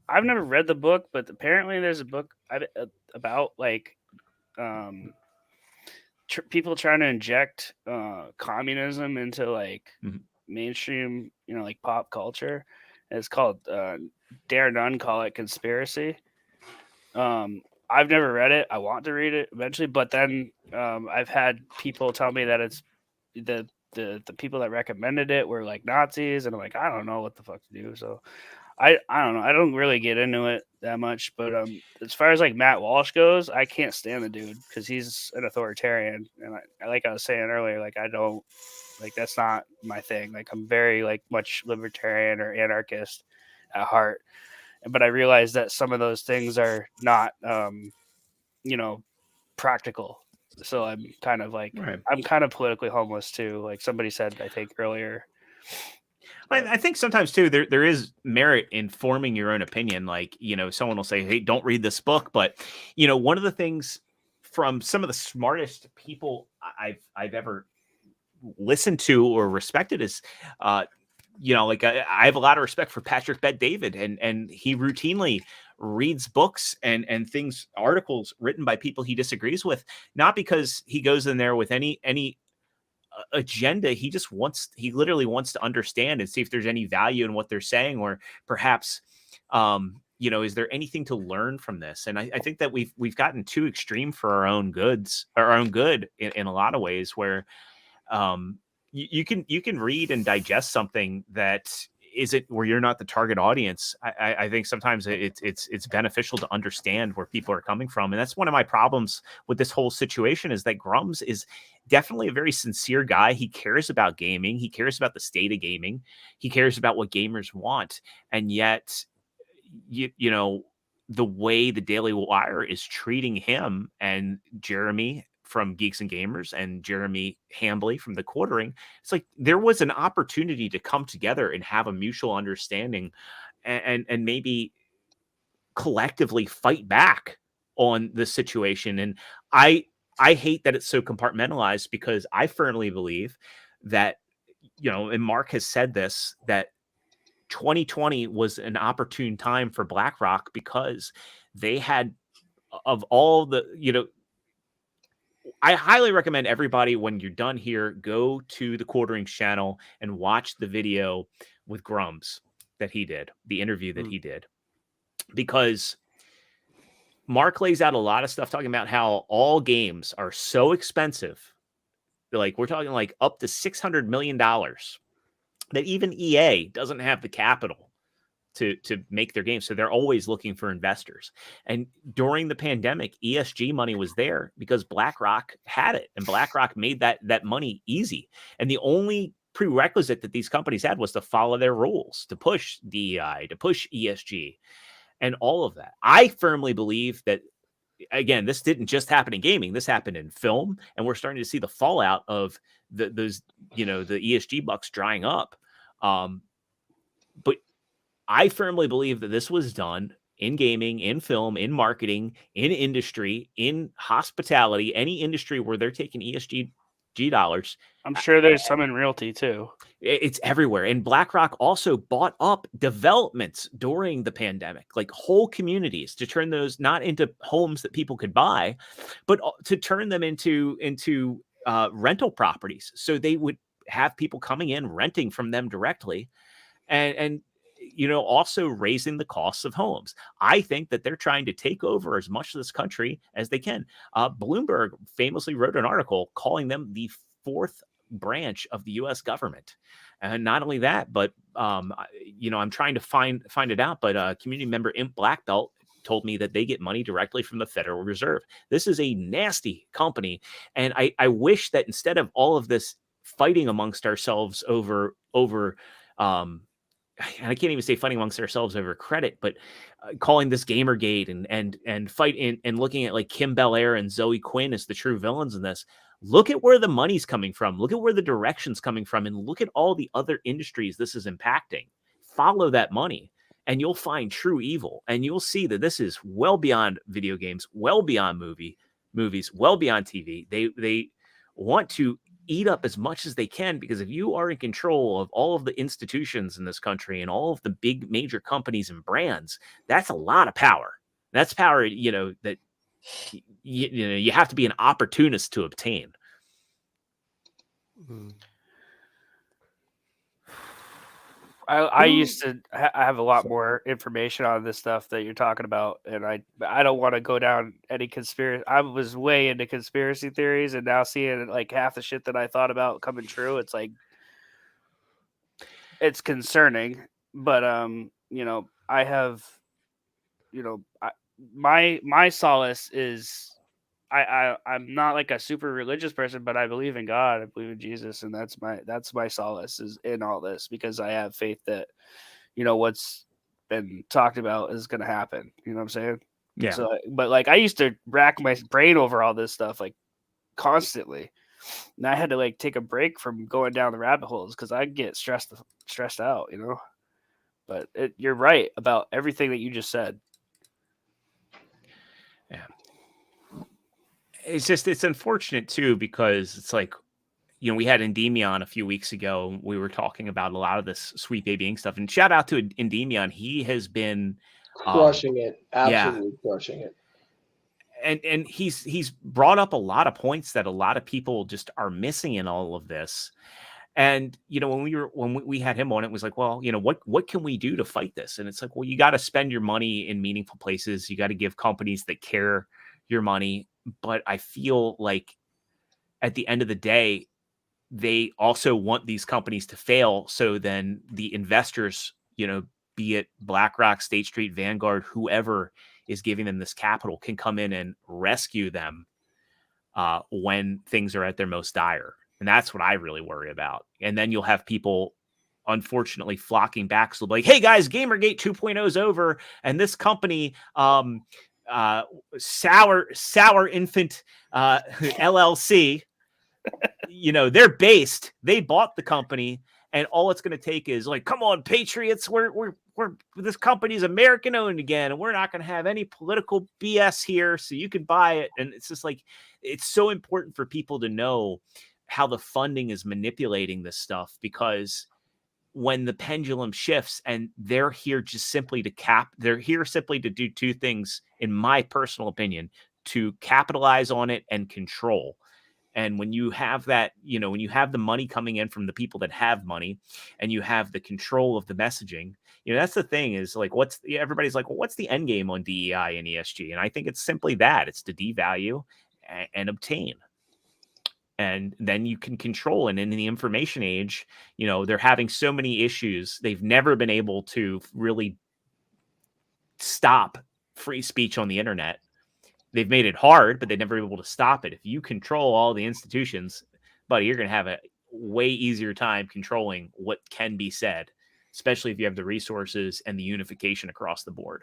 I've never read the book, but apparently there's a book about like people trying to inject communism into like mainstream, like pop culture. And it's called Dare None Call It Conspiracy. I've never read it. I want to read it eventually, but then I've had people tell me that it's the people that recommended it were like Nazis, and I'm like, I don't know what the fuck to do. So I don't know. I don't really get into it that much, but as far as like Matt Walsh goes, I can't stand the dude because he's an authoritarian, and like I was saying earlier, like I don't like that's not my thing. Like I'm very like much libertarian or anarchist at heart, but I realize that some of those things are not practical. So I'm kind of like I'm kind of politically homeless too. Like somebody said, I think earlier. I think sometimes too there is merit in forming your own opinion. Like someone will say, "Hey, don't read this book," but one of the things from some of the smartest people I've ever listened to or respected is, like I have a lot of respect for Patrick Bet-David, and he routinely reads books and articles written by people he disagrees with, not because he goes in there with any agenda. He literally wants to understand and see if there's any value in what they're saying, or perhaps is there anything to learn from this? And I think that we've gotten too extreme for our own good in a lot of ways, where you can read and digest something that isn't where you're not the target audience. I think sometimes it's beneficial to understand where people are coming from. And that's one of my problems with this whole situation, is that Grums is definitely a very sincere guy. He cares about gaming. He cares about the state of gaming. He cares about what gamers want. And yet, you know, the way the Daily Wire is treating him and Jeremy from Geeks and Gamers and Jeremy Hambley from The Quartering, it's like there was an opportunity to come together and have a mutual understanding and maybe collectively fight back on the situation. And I hate that it's so compartmentalized, because I firmly believe that, you know, and Mark has said this, that 2020 was an opportune time for BlackRock, because they had, of all the, you know, I highly recommend everybody, when you're done here, go to the Quartering channel and watch the video with Grums that he did, the interview that he did, because Mark lays out a lot of stuff talking about how all games are so expensive. Like, we're talking like up to $600 million, that even EA doesn't have the capital to make their games. So they're always looking for investors. And during the pandemic, ESG money was there because BlackRock had it, and BlackRock made that money easy. And the only prerequisite that these companies had was to follow their rules, to push DEI, to push ESG, and all of that. I firmly believe that, again, this didn't just happen in gaming. This happened in film, and we're starting to see the fallout of those, you know, the ESG bucks drying up. But I firmly believe that this was done in gaming, in film, in marketing, in industry, in hospitality, any industry where they're taking ESG dollars. I'm sure there's some in realty too. It's everywhere. And BlackRock also bought up developments during the pandemic, like whole communities, to turn those not into homes that people could buy, but to turn them into rental properties. So they would have people coming in, renting from them directly, and you know, also raising the costs of homes. I think that they're trying to take over as much of this country as they can. Bloomberg famously wrote an article calling them the fourth branch of the U.S. government. And not only that, but, you know, I'm trying to find it out, but community member Imp Black Belt told me that they get money directly from the Federal Reserve. This is a nasty company. And I wish that instead of all of this fighting amongst ourselves over and I can't even say fighting amongst ourselves over credit, but calling this Gamergate and fight and looking at like Kim Belair and Zoe Quinn as the true villains in this. Look at where the money's coming from. Look at where the direction's coming from, and look at all the other industries this is impacting. Follow that money, and you'll find true evil, and you'll see that this is well beyond video games, well beyond movies, well beyond TV. They want to eat up as much as they can, because if you are in control of all of the institutions in this country and all of the big major companies and brands, that's a lot of power. That's power, you know, that you know, you have to be an opportunist to obtain. I used to have a lot more information on this stuff that you're talking about, and I don't want to go down any conspiracy. I was way into conspiracy theories, and now seeing like half the shit that I thought about coming true, it's like, it's concerning. But you know, I have, you know, my solace is I'm not like a super religious person, but I believe in God. I believe in Jesus, and that's my solace is in all this, because I have faith that, you know, what's been talked about is going to happen. You know what I'm saying? Yeah. So, but like I used to rack my brain over all this stuff like constantly, and I had to like take a break from going down the rabbit holes because I get stressed out, you know. But you're right about everything that you just said. Yeah. It's unfortunate too, because it's like, you know, we had Endymion a few weeks ago. We were talking about a lot of this Sweet Baby Ink stuff, and shout out to Endymion. He has been crushing it. Absolutely crushing it. And he's brought up a lot of points that a lot of people just are missing in all of this. And, you know, when we had him on, it was like, well, you know, what can we do to fight this? And it's like, well, you got to spend your money in meaningful places. You got to give companies that care your money. But I feel like at the end of the day, they also want these companies to fail. So then the investors, be it BlackRock, State Street, Vanguard, whoever is giving them this capital, can come in and rescue them when things are at their most dire. And that's what I really worry about. And then you'll have people, unfortunately, flocking back. So like, hey guys, Gamergate 2.0 is over. And this company, Sour Infant LLC, they bought the company, and all it's going to take is like, come on, Patriots, we're this company's American owned again, and we're not going to have any political BS here, so you can buy it. And it's just like, it's so important for people to know how the funding is manipulating this stuff, because when the pendulum shifts, and they're here just simply to they're here simply to do two things, in my personal opinion: to capitalize on it and control. And when you have that, when you have the money coming in from the people that have money, and you have the control of the messaging, that's the thing, is like, everybody's like, well, what's the end game on DEI and ESG? And I think it's simply that: it's to devalue and obtain. And then you can control. And in the information age, they're having so many issues. They've never been able to really stop free speech on the internet. They've made it hard, but they've never been able to stop it. If you control all the institutions, buddy, you're going to have a way easier time controlling what can be said, especially if you have the resources and the unification across the board.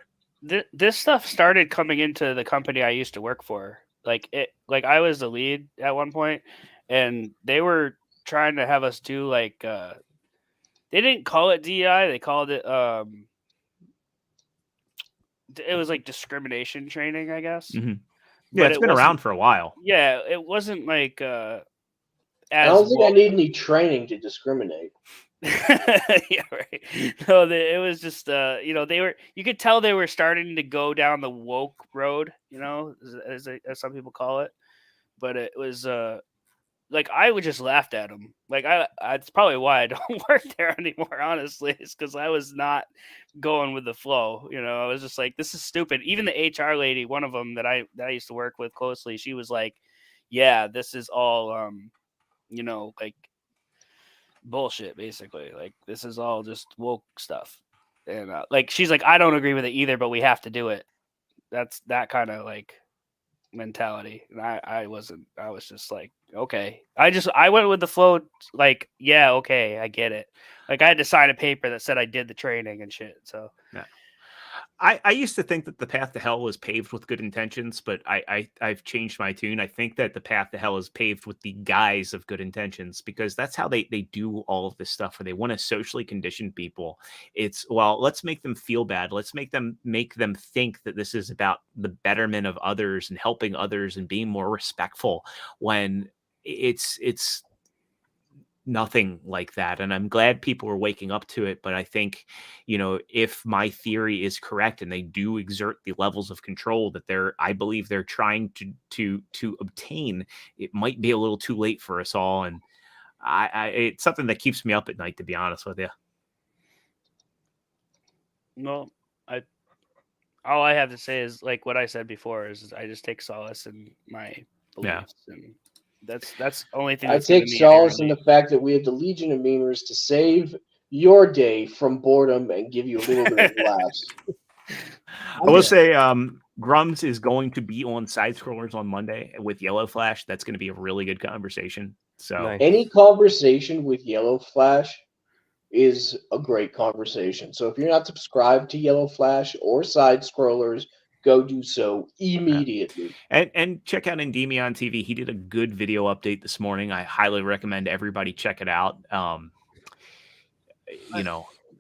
This stuff started coming into the company I used to work for. Like I was the lead at one point, and they were trying to have us do like, they didn't call it DEI. They called it, it was like discrimination training, I guess. Mm-hmm. Yeah, it's been around for a while. Yeah, it wasn't like I don't think I need any training to discriminate. Yeah, right. No, it was just you could tell they were starting to go down the woke road, as some people call it. But it was like, I would just laughed at them. Like, it's probably why I don't work there anymore, honestly. It's because I was not going with the flow. I was just like, this is stupid. Even the HR lady, one of them that I used to work with closely, she was like, yeah, this is all like bullshit, basically. Like, this is all just woke stuff. And like, she's like, I don't agree with it either, but we have to do it. That's that kind of like mentality. And I was just like, okay. I went with the flow, like, yeah, okay, I get it. Like, I had to sign a paper that said I did the training and shit. So yeah. I used to think that the path to hell was paved with good intentions, but I've changed my tune. I think that the path to hell is paved with the guise of good intentions, because that's how they do all of this stuff, where they want to socially condition people. It's, well, let's make them feel bad. Let's make them think that this is about the betterment of others and helping others and being more respectful, when it's nothing like that. And I'm glad people are waking up to it. But I think, if my theory is correct, and they do exert the levels of control that I believe they're trying to obtain, it might be a little too late for us all. And it's something that keeps me up at night, to be honest with you. Well, all I have to say is, like what I said before, is I just take solace in my beliefs. Yeah. And that's the only thing. I take solace in the fact that we have the Legion of Memers to save your day from boredom and give you a little bit of laughs. I will say, Grums is going to be on Side Scrollers on Monday with Yellow Flash. That's going to be a really good conversation. So any conversation with Yellow Flash is a great conversation. So if you're not subscribed to Yellow Flash or Side Scrollers, go do so immediately. And check out Endymion TV. He did a good video update this morning. I highly recommend everybody check it out. And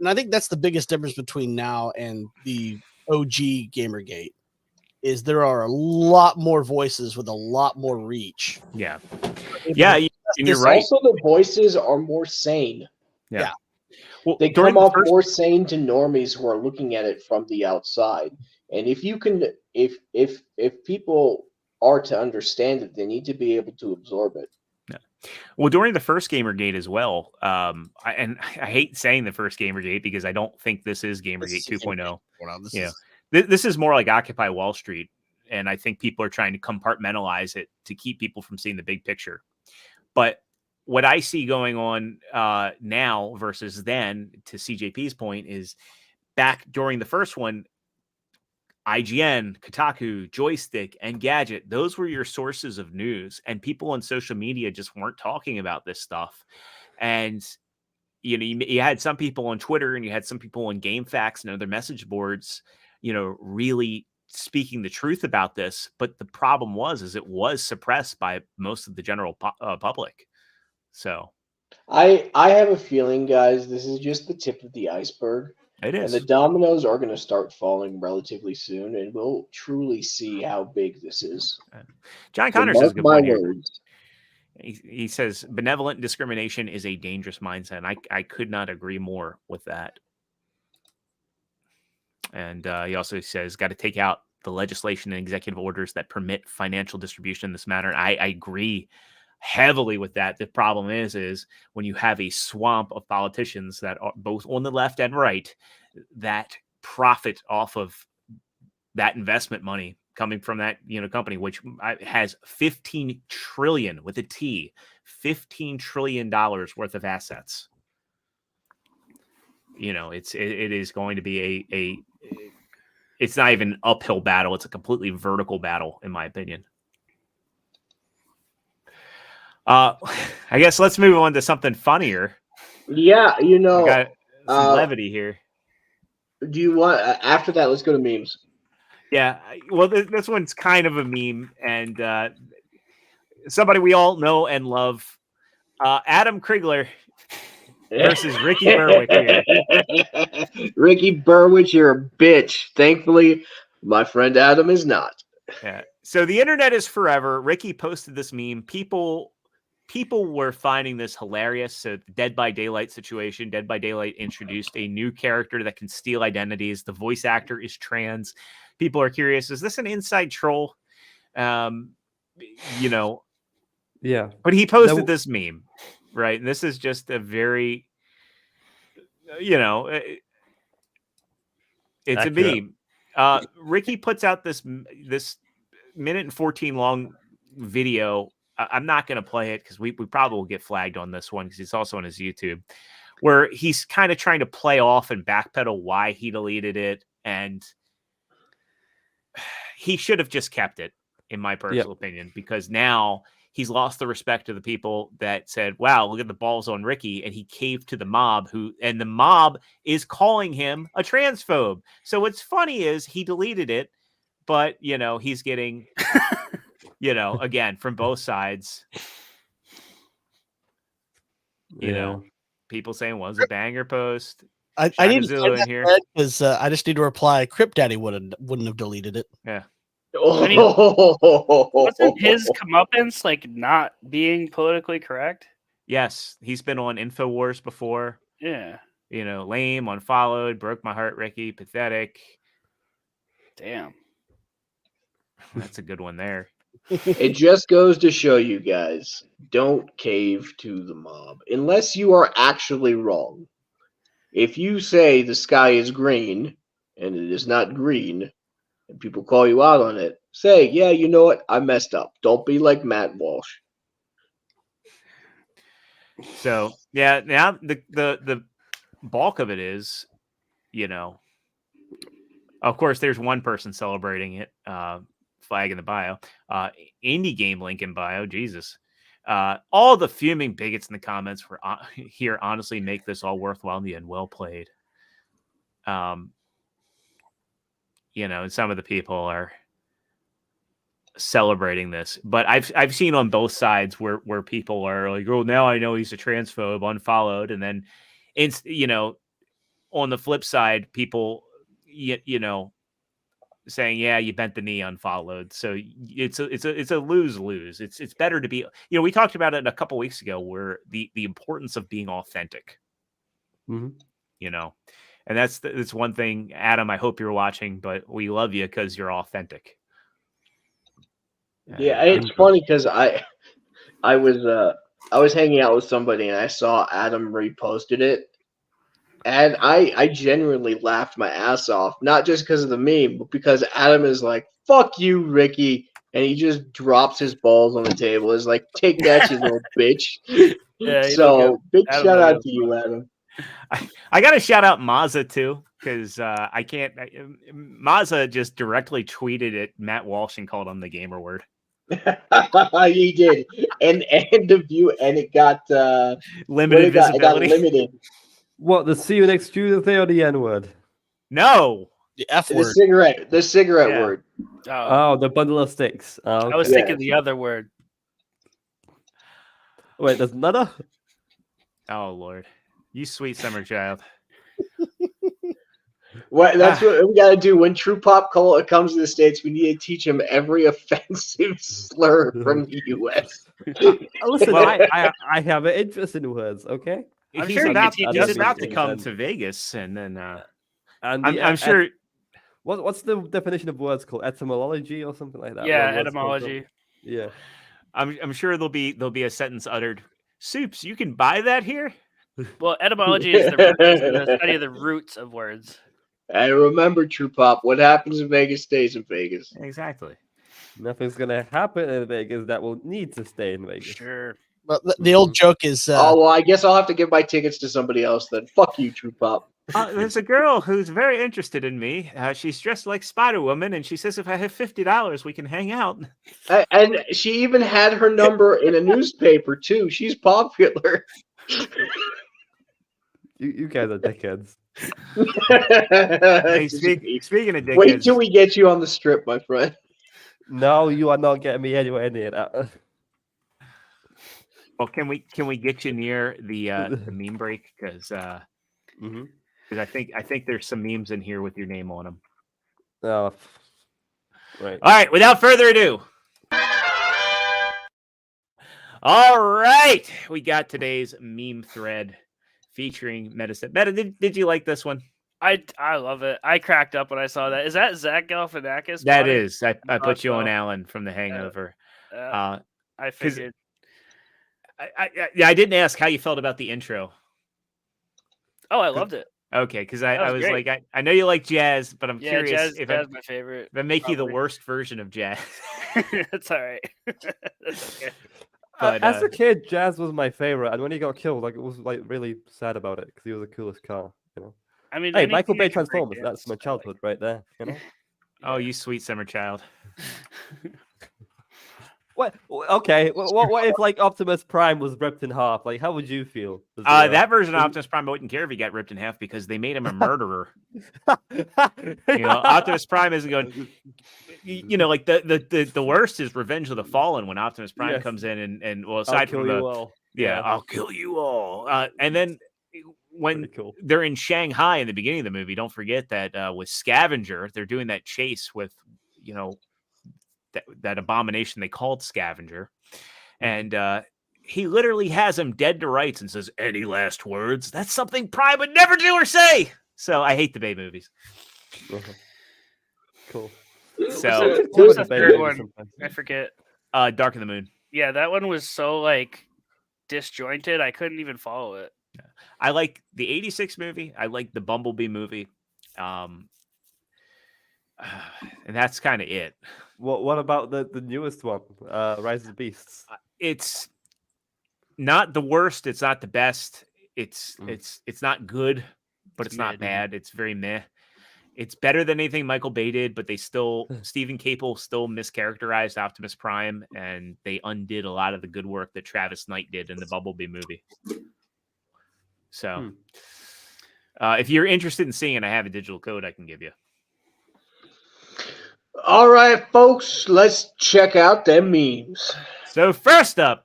I think that's the biggest difference between now and the OG Gamergate, is there are a lot more voices with a lot more reach. Yeah. Yeah. And you're right. Also, the voices are more sane. Yeah. Well, they come off more sane to normies who are looking at it from the outside. And if you can, if people are to understand it, they need to be able to absorb it. Yeah. Well, during the first Gamergate as well, I hate saying the first Gamergate, because I don't think this is Gamergate 2.0. This is more like Occupy Wall Street, and I think people are trying to compartmentalize it to keep people from seeing the big picture. But what I see going on now versus then, to CJP's point, is back during the first one, IGN, Kotaku, Joystick, and Gadget, those were your sources of news, and people on social media just weren't talking about this stuff. And you had some people on Twitter and you had some people on GameFAQs and other message boards, really speaking the truth about this. But the problem is it was suppressed by most of the general public. So I have a feeling, guys, this is just the tip of the iceberg. It is. And the dominoes are going to start falling relatively soon, and we'll truly see how big this is. John So Connors mark has a good my point here. words. He says benevolent discrimination is a dangerous mindset. I could not agree more with that. And he also says got to take out the legislation and executive orders that permit financial distribution in this matter. I agree heavily with that. The problem is when you have a swamp of politicians that are both on the left and right that profit off of that investment money coming from that company, which has 15 trillion with a T, $15 trillion worth of assets. It is going to be it's not even an uphill battle. It's a completely vertical battle, in my opinion. I guess let's move on to something funnier. Yeah, We got some levity here. Do you want after that? Let's go to memes. Yeah, well, this one's kind of a meme, and somebody we all know and love, Adam Crigler versus Ricky Berwick here. Ricky Berwick, you're a bitch. Thankfully, my friend Adam is not. Yeah. So the internet is forever. Ricky posted this meme. People were finding this hilarious. So the Dead by Daylight situation. Dead by Daylight introduced a new character that can steal identities. The voice actor is trans. People are curious, is this an inside troll? Yeah. But he posted this meme, right? And this is just a very, it's Accurate. a meme. Ricky puts out this minute and 14 long video. I'm not going to play it because we probably will get flagged on this one because it's also on his YouTube, where he's kind of trying to play off and backpedal why he deleted it. And he should have just kept it, in my personal opinion, because now he's lost the respect of the people that said, wow, look at the balls on Ricky. And he caved to the mob and the mob is calling him a transphobe. So what's funny is he deleted it, but he's getting, again, from both sides, people saying, was a banger post. I need to Shagazilla find in that here. because I just need to reply. Crip Daddy wouldn't have deleted it. Yeah. Wasn't his comeuppance like not being politically correct? Yes, he's been on InfoWars before. Yeah. Lame, unfollowed, broke my heart, Ricky, pathetic. Damn. That's a good one there. It just goes to show you guys, don't cave to the mob unless you are actually wrong. If you say the sky is green and it is not green, and people call you out on it, say, yeah, you know what? I messed up. Don't be like Matt Walsh. So, yeah, now the bulk of it is, of course, there's one person celebrating it, flag in the bio, indie game link in bio, Jesus. All the fuming bigots in the comments were here honestly make this all worthwhile in the end. Well played. And some of the people are celebrating this, but I've seen on both sides where people are like, oh, now I know he's a transphobe, unfollowed, and then it's on the flip side, people saying, yeah, you bent the knee, unfollowed. So it's a lose-lose. It's better to be, we talked about it a couple weeks ago where the importance of being authentic, and that's one thing, Adam, I hope you're watching, but we love you because you're authentic. Yeah, it's funny because I was hanging out with somebody and I saw Adam reposted it. And I genuinely laughed my ass off, not just because of the meme, but because Adam is like, fuck you, Ricky. And he just drops his balls on the table. It's like, take that, you little bitch. Yeah, you So big Adam shout look out good. to you, Adam. I got to shout out Mazza too, because I can't. Mazza just directly tweeted at Matt Walsh and called him the gamer word. He did, and the view, and it got Limited it got visibility. limited. What, the see you next Tuesday or the N word? No, The F The word. cigarette Yeah. word. Oh, the bundle of sticks. Oh, I was okay. thinking the other word. Wait, there's another? oh Lord, you sweet summer child. That's what we got to do when True Pop comes to the States. We need to teach him every offensive slur from the U.S. Listen, Well, I have an interest in words, okay? He's sure he about, can teach he's us about to something. come to Vegas, and then And I'm sure. What's the definition of words called? Etymology or something like that? Yeah, What words come from? etymology. Yeah. I'm sure there'll be a sentence uttered. Soups, you can buy that here. Well, etymology is the study of the roots of words. And remember, True Pop, what happens in Vegas stays in Vegas. Exactly. Nothing's gonna happen in Vegas that will need to stay in Vegas. Sure. But the old joke is Oh well, I guess I'll have to give my tickets to somebody else then. Fuck you, True Pop. There's a girl who's very interested in me. She's dressed like Spider-Woman, and she says if I have $50, we can hang out. And she even had her number in a newspaper too. She's popular. You guys are dickheads. Hey, speaking of dickheads, Wait till we get you on the strip, my friend. No, you are not getting me anywhere near that. well, can we get you near the meme break? Because I think there's some memes in here with your name on them. Oh, right. All right. Without further ado. All right, we got today's meme thread featuring Medastep. Meta, did you like this one? I love it. I cracked up when I saw that. Is that Zach Galifianakis? That buddy? is. I put you on so. Alan from The Hangover. I figured. I didn't ask how you felt about the intro. Oh, I loved it. Okay, because That I was was great. like, I know you like jazz, but I'm Yeah, curious jazz if is my favorite. If I make you the probably. worst version of jazz. That's all right. That's okay. But, As a kid, Jazz was my favorite, and when he got killed, like it was like really sad about it because he was the coolest car. You know. I mean, Hey, anything Michael that Bay can break Transformers. dance. That's my childhood right there. You know. Oh, you sweet summer child. What? Okay. What if like Optimus Prime was ripped in half? Like, how would you feel? as the, That version of Optimus Prime, I wouldn't care if he got ripped in half because they made him a murderer. Optimus Prime isn't going. Like the worst is Revenge of the Fallen when Optimus Prime Yes. comes in and well, I'll aside kill from you the all. yeah, I'll kill you all. And then when Pretty cool. they're in Shanghai in the beginning of the movie, don't forget that with Scavenger, they're doing that chase with that abomination they called Scavenger, and he literally has him dead to rights and says, "Any last words?" That's something Prime would never do or say. So I hate the Bay movies. Cool. So What was the third one? I forget. Dark of the Moon. Yeah, that one was so like disjointed. I couldn't even follow it. I like the '86 movie. I like the Bumblebee movie. And that's kind of it. What about the newest one, Rise of the Beasts? It's not the worst. It's not the best. It's not good, but it's not bad. It's very meh. It's better than anything Michael Bay did, but Stephen Caple still mischaracterized Optimus Prime, and they undid a lot of the good work that Travis Knight did in the Bumblebee movie. So, if you're interested in seeing it, I have a digital code I can give you. All right, folks, let's check out them memes. So first up,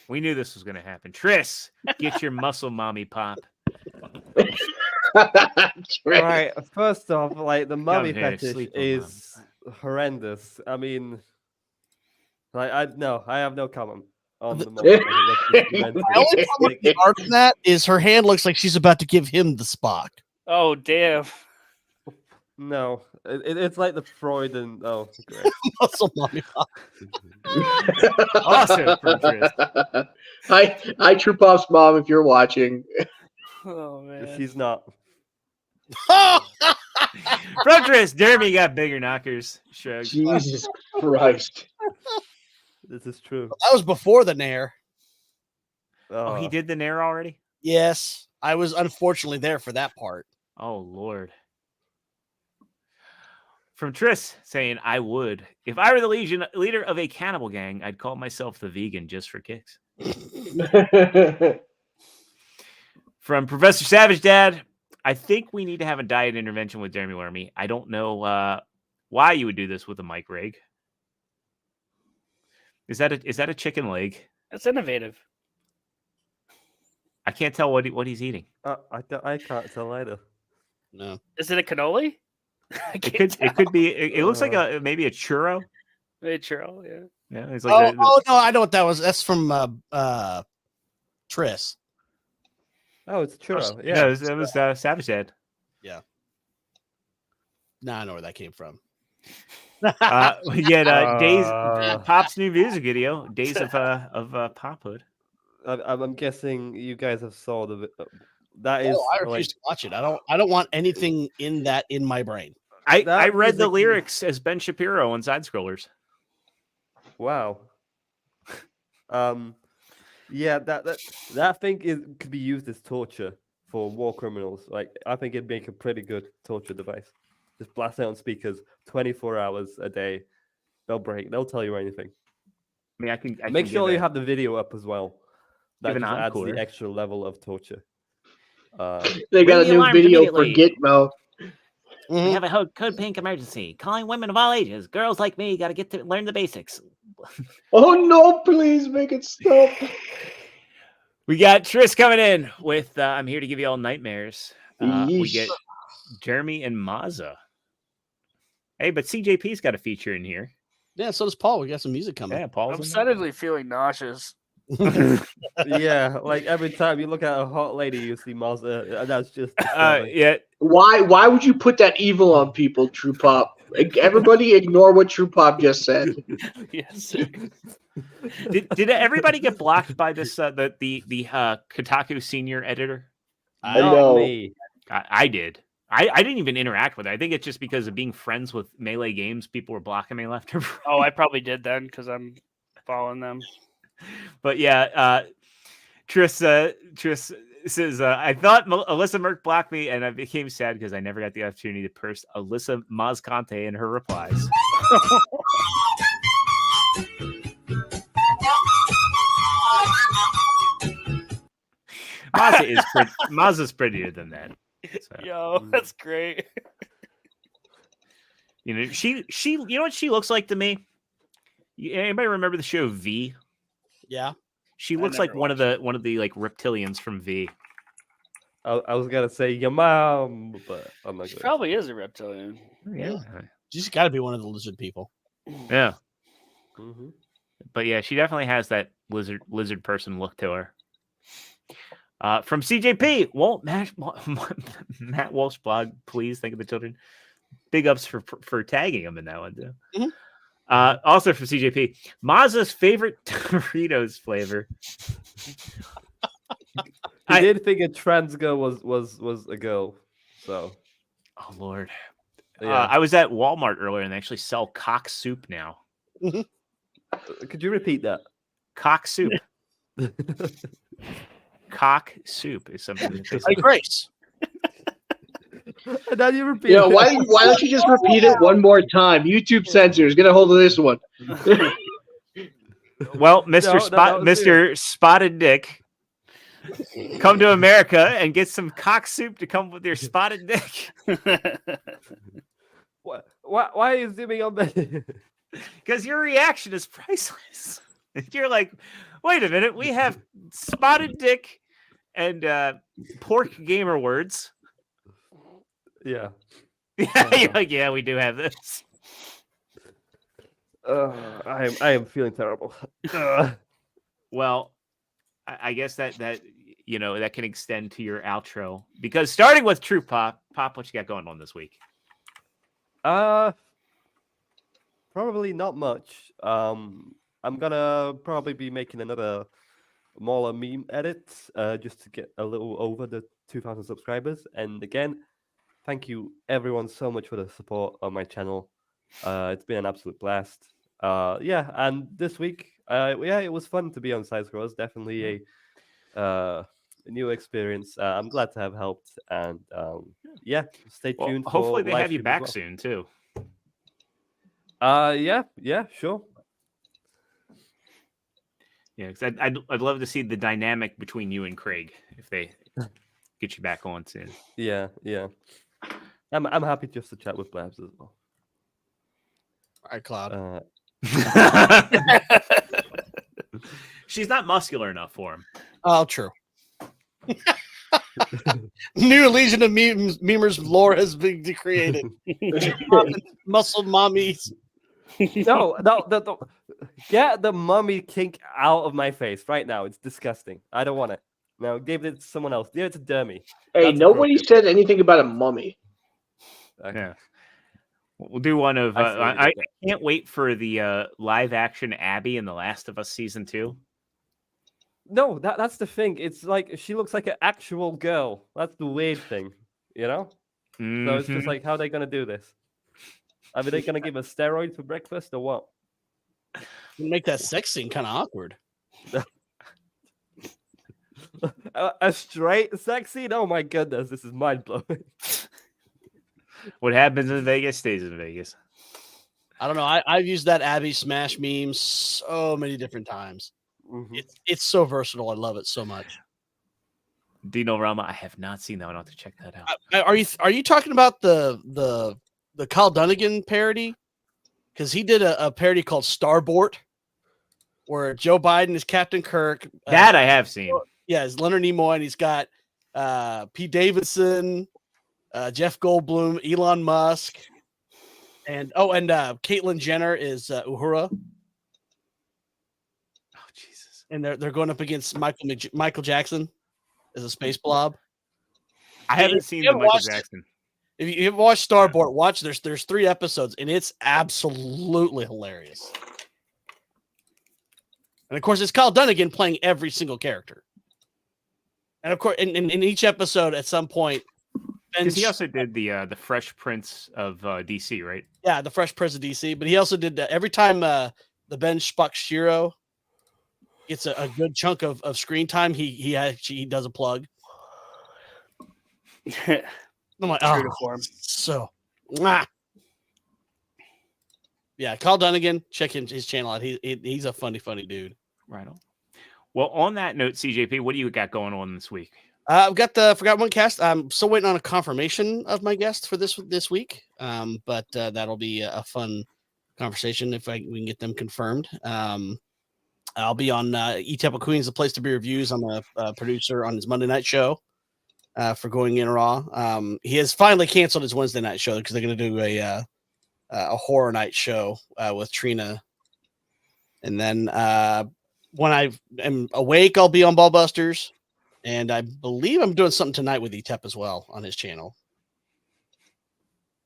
we knew this was going to happen. Tris, get your muscle mommy pop. All right. First off, like the mummy here, fetish sleep on is horrendous. I mean, like I have no comment on the mummy fetish. That's just mental. The only problem with art in that is her hand looks like she's about to give him the Spock. Oh damn! No, it's like the Freud and great. Muscle mommy pop. Awesome from Tris. Hi, True Pop's mom, if you're watching. Oh man, She's not. From Tris, Jeremy got bigger knockers. Shrugs. Jesus Christ. This is true. That was before the Nair. Oh, he did the Nair already? Yes. I was unfortunately there for that part. Oh, Lord. From Triss saying, I would. If I were the leader of a cannibal gang, I'd call myself the vegan just for kicks. From Professor Savage Dad, I think we need to have a diet intervention with Jeremy Wormy. I don't know why you would do this with a mic rig. Is that a chicken leg? That's innovative. I can't tell what he's eating. I can't tell either. No. Is it a cannoli? It could be. It looks like maybe a churro. A churro, yeah. Yeah, it's like no, I know what that was. That's from Triss. Oh, it's churro. Yeah, Yeah, it was Savage Dad. Yeah. Now I know where that came from. Days Pop's new music video, Days of Pophood. I'm guessing you guys have saw the. That is. I refuse to watch it. I don't want anything in that in my brain. I read the lyrics as Ben Shapiro on Side Scrollers. Wow. Yeah, that thing could be used as torture for war criminals. Like, I think it'd make a pretty good torture device. Just blast it on speakers 24 hours a day. They'll break. They'll tell you anything. I mean, I can make sure you have the video up as well. That Give an just adds encore. the extra level of torture. They got a new video for Gitmo. We have a code pink emergency. Calling women of all ages. Girls like me got to get to learn the basics. Oh no! Please make it stop. We got Triss coming in with I'm here to give you all nightmares. We get Jeremy and Mazza. Hey, but CJP's got a feature in here. Yeah, so does Paul. We got some music coming. Yeah, Paul's I'm suddenly feeling nauseous. Yeah, like every time you look at a hot lady, you see Mazda. That's just yeah. Why would you put that evil on people, True Pop? Everybody ignore what True Pop just said. Yes. Did everybody get blocked by this the Kotaku senior editor? I know. I did. I didn't even interact with it. I think it's just because of being friends with Melee Games, people were blocking me left and right. Oh, I probably did then because I'm following them. But yeah, Triss says, I thought Alyssa Merck blocked me, and I became sad because I never got the opportunity to purse Alyssa Mazcante in her replies. Mazza's prettier than that. So. Yo, that's great. You know, she you know what she looks like to me? Anybody remember the show V? Yeah. She looks like one of the like reptilians from V. I was gonna say your mom, but I'm not. She probably is a reptilian. Yeah. She's got to be one of the lizard people. Yeah. Mm-hmm. But yeah, she definitely has that lizard person look to her. From CJP, Matt Walsh blog, please think of the children. Big ups for tagging him in that one too. Mm-hmm. Also from CJP, Mazza's favorite Doritos flavor. I did think a trans girl was a girl. So, oh Lord, yeah. I was at Walmart earlier and they actually sell cock soup now. Could you repeat that? Cock soup. Cock soup is something. Hey, Grace. And now you repeat. Yeah, why don't you just repeat it one more time? YouTube censors, get a hold of this one. Well, Mr. Spotted Dick, come to America and get some cock soup to come with your spotted dick. Why are you zooming on that? Because your reaction is priceless. You're like, wait a minute, we have spotted dick and pork gamer words. Yeah. You're like, yeah, we do have this. I am feeling terrible. Well, I guess that you know that can extend to your outro, because starting with True Pop, what you got going on this week? Probably not much. I'm gonna probably be making another Mauler meme edit, just to get a little over the 2,000 subscribers. And again, thank you everyone so much for the support on my channel. It's been an absolute blast. Yeah, and this week, it was fun to be on Side Scrollers. Definitely a new experience. I'm glad to have helped, and yeah, stay Well, tuned. hopefully for they live have you stream as back well. soon too. Yeah, sure. Yeah, because I'd love to see the dynamic between you and Craig if they get you back on soon. Yeah. I'm happy just to chat with Blabs as well. All right, Cloud. She's not muscular enough for him. Oh, true. New Legion of Memers lore has been created. Muscle mommies. No, get the mummy kink out of my face right now. It's disgusting. I don't want it. No, give it to someone else. Give it to Dermy. Hey, That's nobody appropriate. said anything about a mummy. Okay. Yeah. We'll do one of. I see what you I did there. can't wait for the live action Abby in The Last of Us season 2. No, that's the thing. It's like she looks like an actual girl. That's the weird thing, you know? So it's just Mhm. like, how are they gonna do this? Are they gonna give us steroids for breakfast or what? Make that sex scene kind of awkward. A straight sex scene? Oh my goodness, this is mind blowing. What happens in Vegas stays in Vegas. I don't know. I've used that Abby Smash meme so many different times. It's so versatile. I love it so much. Dino Rama, I have not seen that one. I'll have to check that out. Are you talking about the Kyle Dunnigan parody? Because he did a parody called Starboard, where Joe Biden is Captain Kirk. That I have seen. Yeah, it's Leonard Nimoy, and he's got Pete Davidson, Jeff Goldblum, Elon Musk, and Caitlyn Jenner is Uhura. Oh Jesus! And they're going up against Michael Jackson as a space blob. I haven't seen the Michael Jackson. If you haven't watched Starboard, watch. There's 3 episodes, and it's absolutely hilarious. And of course, it's Kyle Dunnigan playing every single character. And of course, in each episode, at some point, Because he also did the Fresh Prince of DC, right? Yeah, the Fresh Prince of DC. But he also did every time the Ben Shapiro gets a good chunk of screen time, he does a plug. I'm like, True to oh, form. so mwah. Yeah, Kyle Dunnigan, check his channel out. He's a funny dude. Right on. Well, on that note, CJP, what do you got going on this week? I've got the Forgot One cast. I'm still waiting on a confirmation of my guest for this week. But that'll be a fun conversation if we can get them confirmed. I'll be on E-Temple Queens, the place to be reviews. I'm a producer on his Monday night show for Going In Raw. He has finally canceled his Wednesday night show because they're going to do a horror night show with Trina. And then when I am awake, I'll be on Ballbusters. And I believe I'm doing something tonight with E-Tep as well on his channel.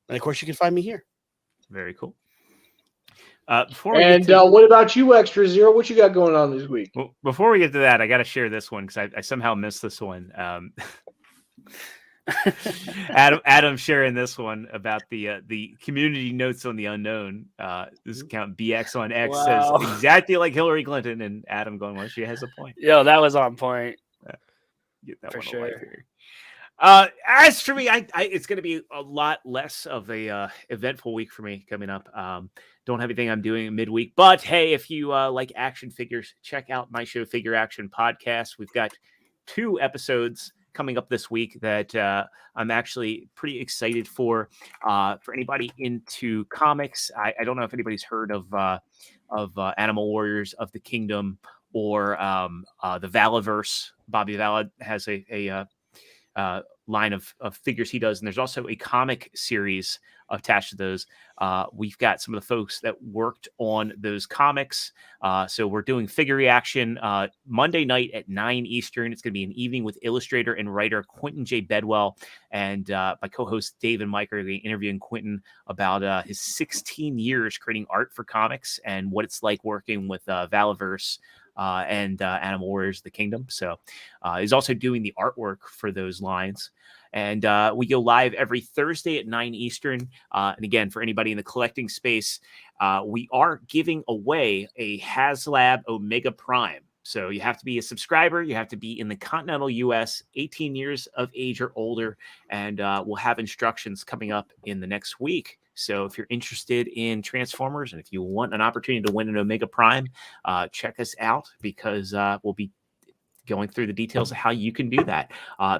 And of course, you can find me here. Very cool. What about you, Extra Zero? What you got going on this week? Well, before we get to that, I got to share this one because I somehow missed this one. Adam sharing this one about the community notes on the unknown. This account BX on X says exactly like Hillary Clinton, and Adam going, well, she has a point. Yo, that was on point. Get that for one sure. here. As for me, it's going to be a lot less of a eventful week for me coming up. Don't have anything I'm doing midweek, but hey, if you like action figures, check out my show, Figure Action Podcast. We've got 2 episodes coming up this week that I'm actually pretty excited for anybody into comics. I don't know if anybody's heard of Animal Warriors of the Kingdom or the Valaverse. Bobby Vala has a line of figures he does, and there's also a comic series attached to those. We've got some of the folks that worked on those comics, so we're doing figure reaction Monday night at 9 Eastern. It's going to be an evening with illustrator and writer Quentin J. Bedwell, and my co-host Dave and Mike are going to be interviewing Quentin about his 16 years creating art for comics and what it's like working with Valaverse and Animal Warriors of the Kingdom. So he's also doing the artwork for those lines. And we go live every Thursday at 9 Eastern. And again, for anybody in the collecting space, we are giving away a HasLab Omega Prime. So you have to be a subscriber. You have to be in the continental US, 18 years of age or older, and we'll have instructions coming up in the next week. So if you're interested in Transformers and if you want an opportunity to win an Omega Prime, check us out because we'll be going through the details of how you can do that.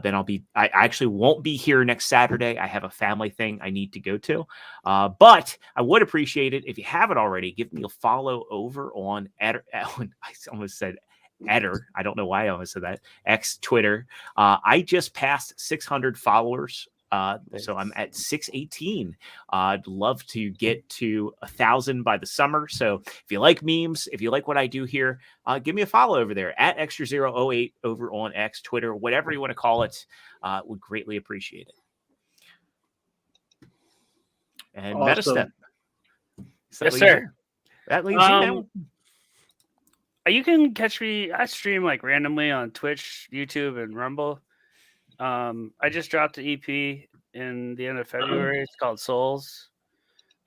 Then I actually won't be here next Saturday. I have a family thing I need to go to. But I would appreciate it if you haven't already, give me a follow over on I almost said Eder. I don't know why I almost said that. X Twitter. I just passed 600 followers. So I'm at 618. I'd love to get to 1,000 by the summer. So if you like memes, if you like what I do here, give me a follow over there at extra008 over on X, Twitter, whatever you want to call it. Would greatly appreciate it. And Awesome. Medastep. Yes, sir. That leaves you now. You can catch me. I stream like randomly on Twitch, YouTube, and Rumble. I just dropped an EP in the end of February. It's called Souls.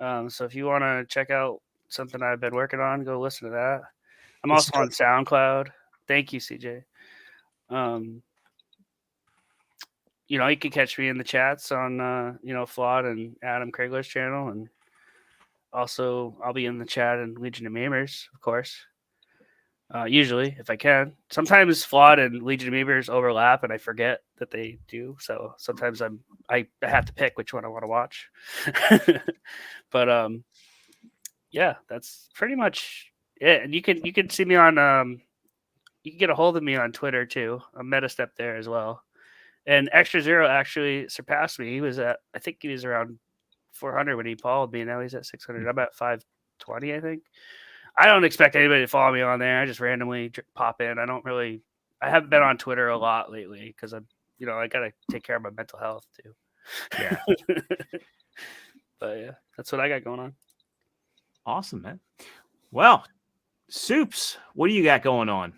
So if you want to check out something I've been working on, go listen to that. I'm also on SoundCloud. Thank you, CJ. You can catch me in the chats on Flawed and Adam Crigler's channel, and also I'll be in the chat in Legion of Memers, of course. Usually, if I can. Sometimes Flawed and Legion of Memers overlap, and I forget that they do. So sometimes I have to pick which one I want to watch. But yeah, that's pretty much it. And you can see me on you can get a hold of me on Twitter too. I'm Medastep there as well. And Extra Zero actually surpassed me. I think he was around 400 when he followed me. Now he's at 600. I'm at 520, I think. I don't expect anybody to follow me on there. I just randomly pop in. I haven't been on Twitter a lot lately because I got to take care of my mental health too. Yeah. But yeah, that's what I got going on. Awesome, man. Well, Soups, what do you got going on?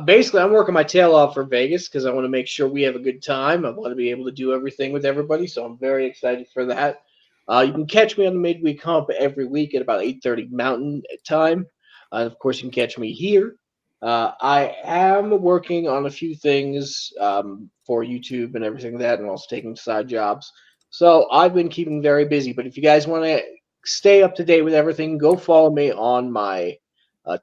Basically, I'm working my tail off for Vegas because I want to make sure we have a good time. I want to be able to do everything with everybody, so I'm very excited for that. You can catch me on the midweek hump every week at about 8:30 Mountain time. Of course, you can catch me here. I am working on a few things for YouTube and everything like that, and also taking side jobs. So I've been keeping very busy. But if you guys want to stay up to date with everything, go follow me on my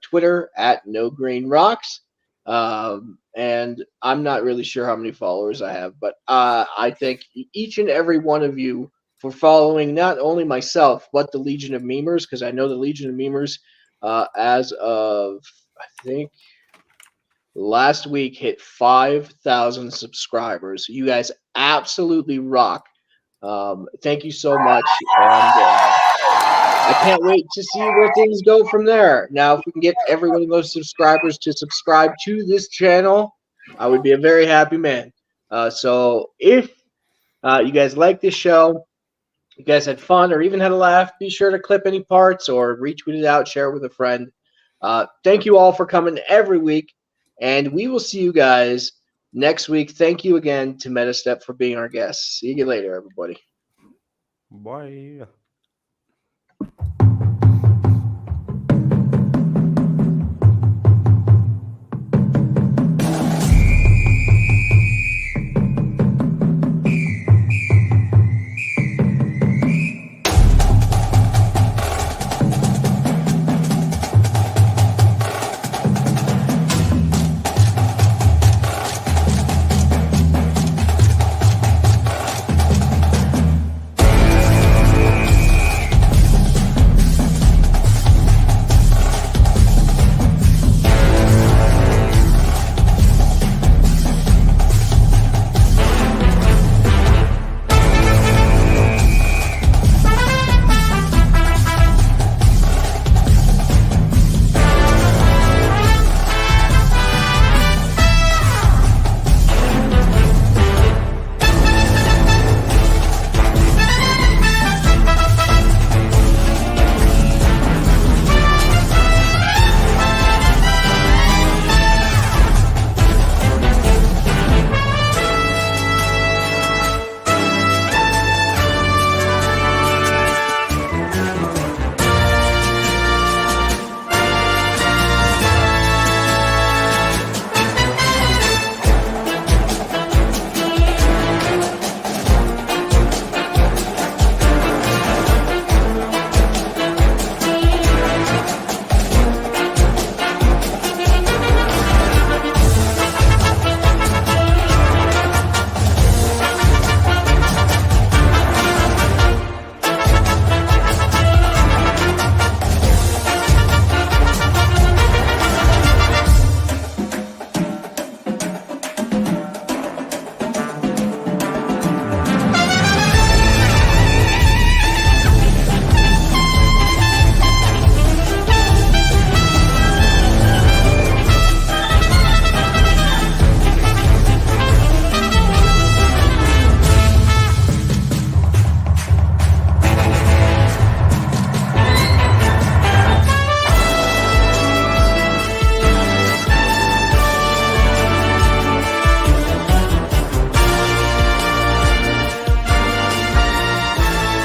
Twitter at NoGreenRocks. And I'm not really sure how many followers I have, but I thank each and every one of you for following not only myself, but the Legion of Memers, because I know the Legion of Memers, as of, I think, last week, hit 5,000 subscribers. You guys absolutely rock. Thank you so much. And I can't wait to see where things go from there. Now, if we can get every one of those subscribers to subscribe to this channel, I would be a very happy man. So if you guys like this show, you guys had fun or even had a laugh, be sure to clip any parts or retweet it out, share it with a friend. Thank you all for coming every week, and we will see you guys next week. Thank you again to Medastep for being our guest. See you later, everybody. Bye.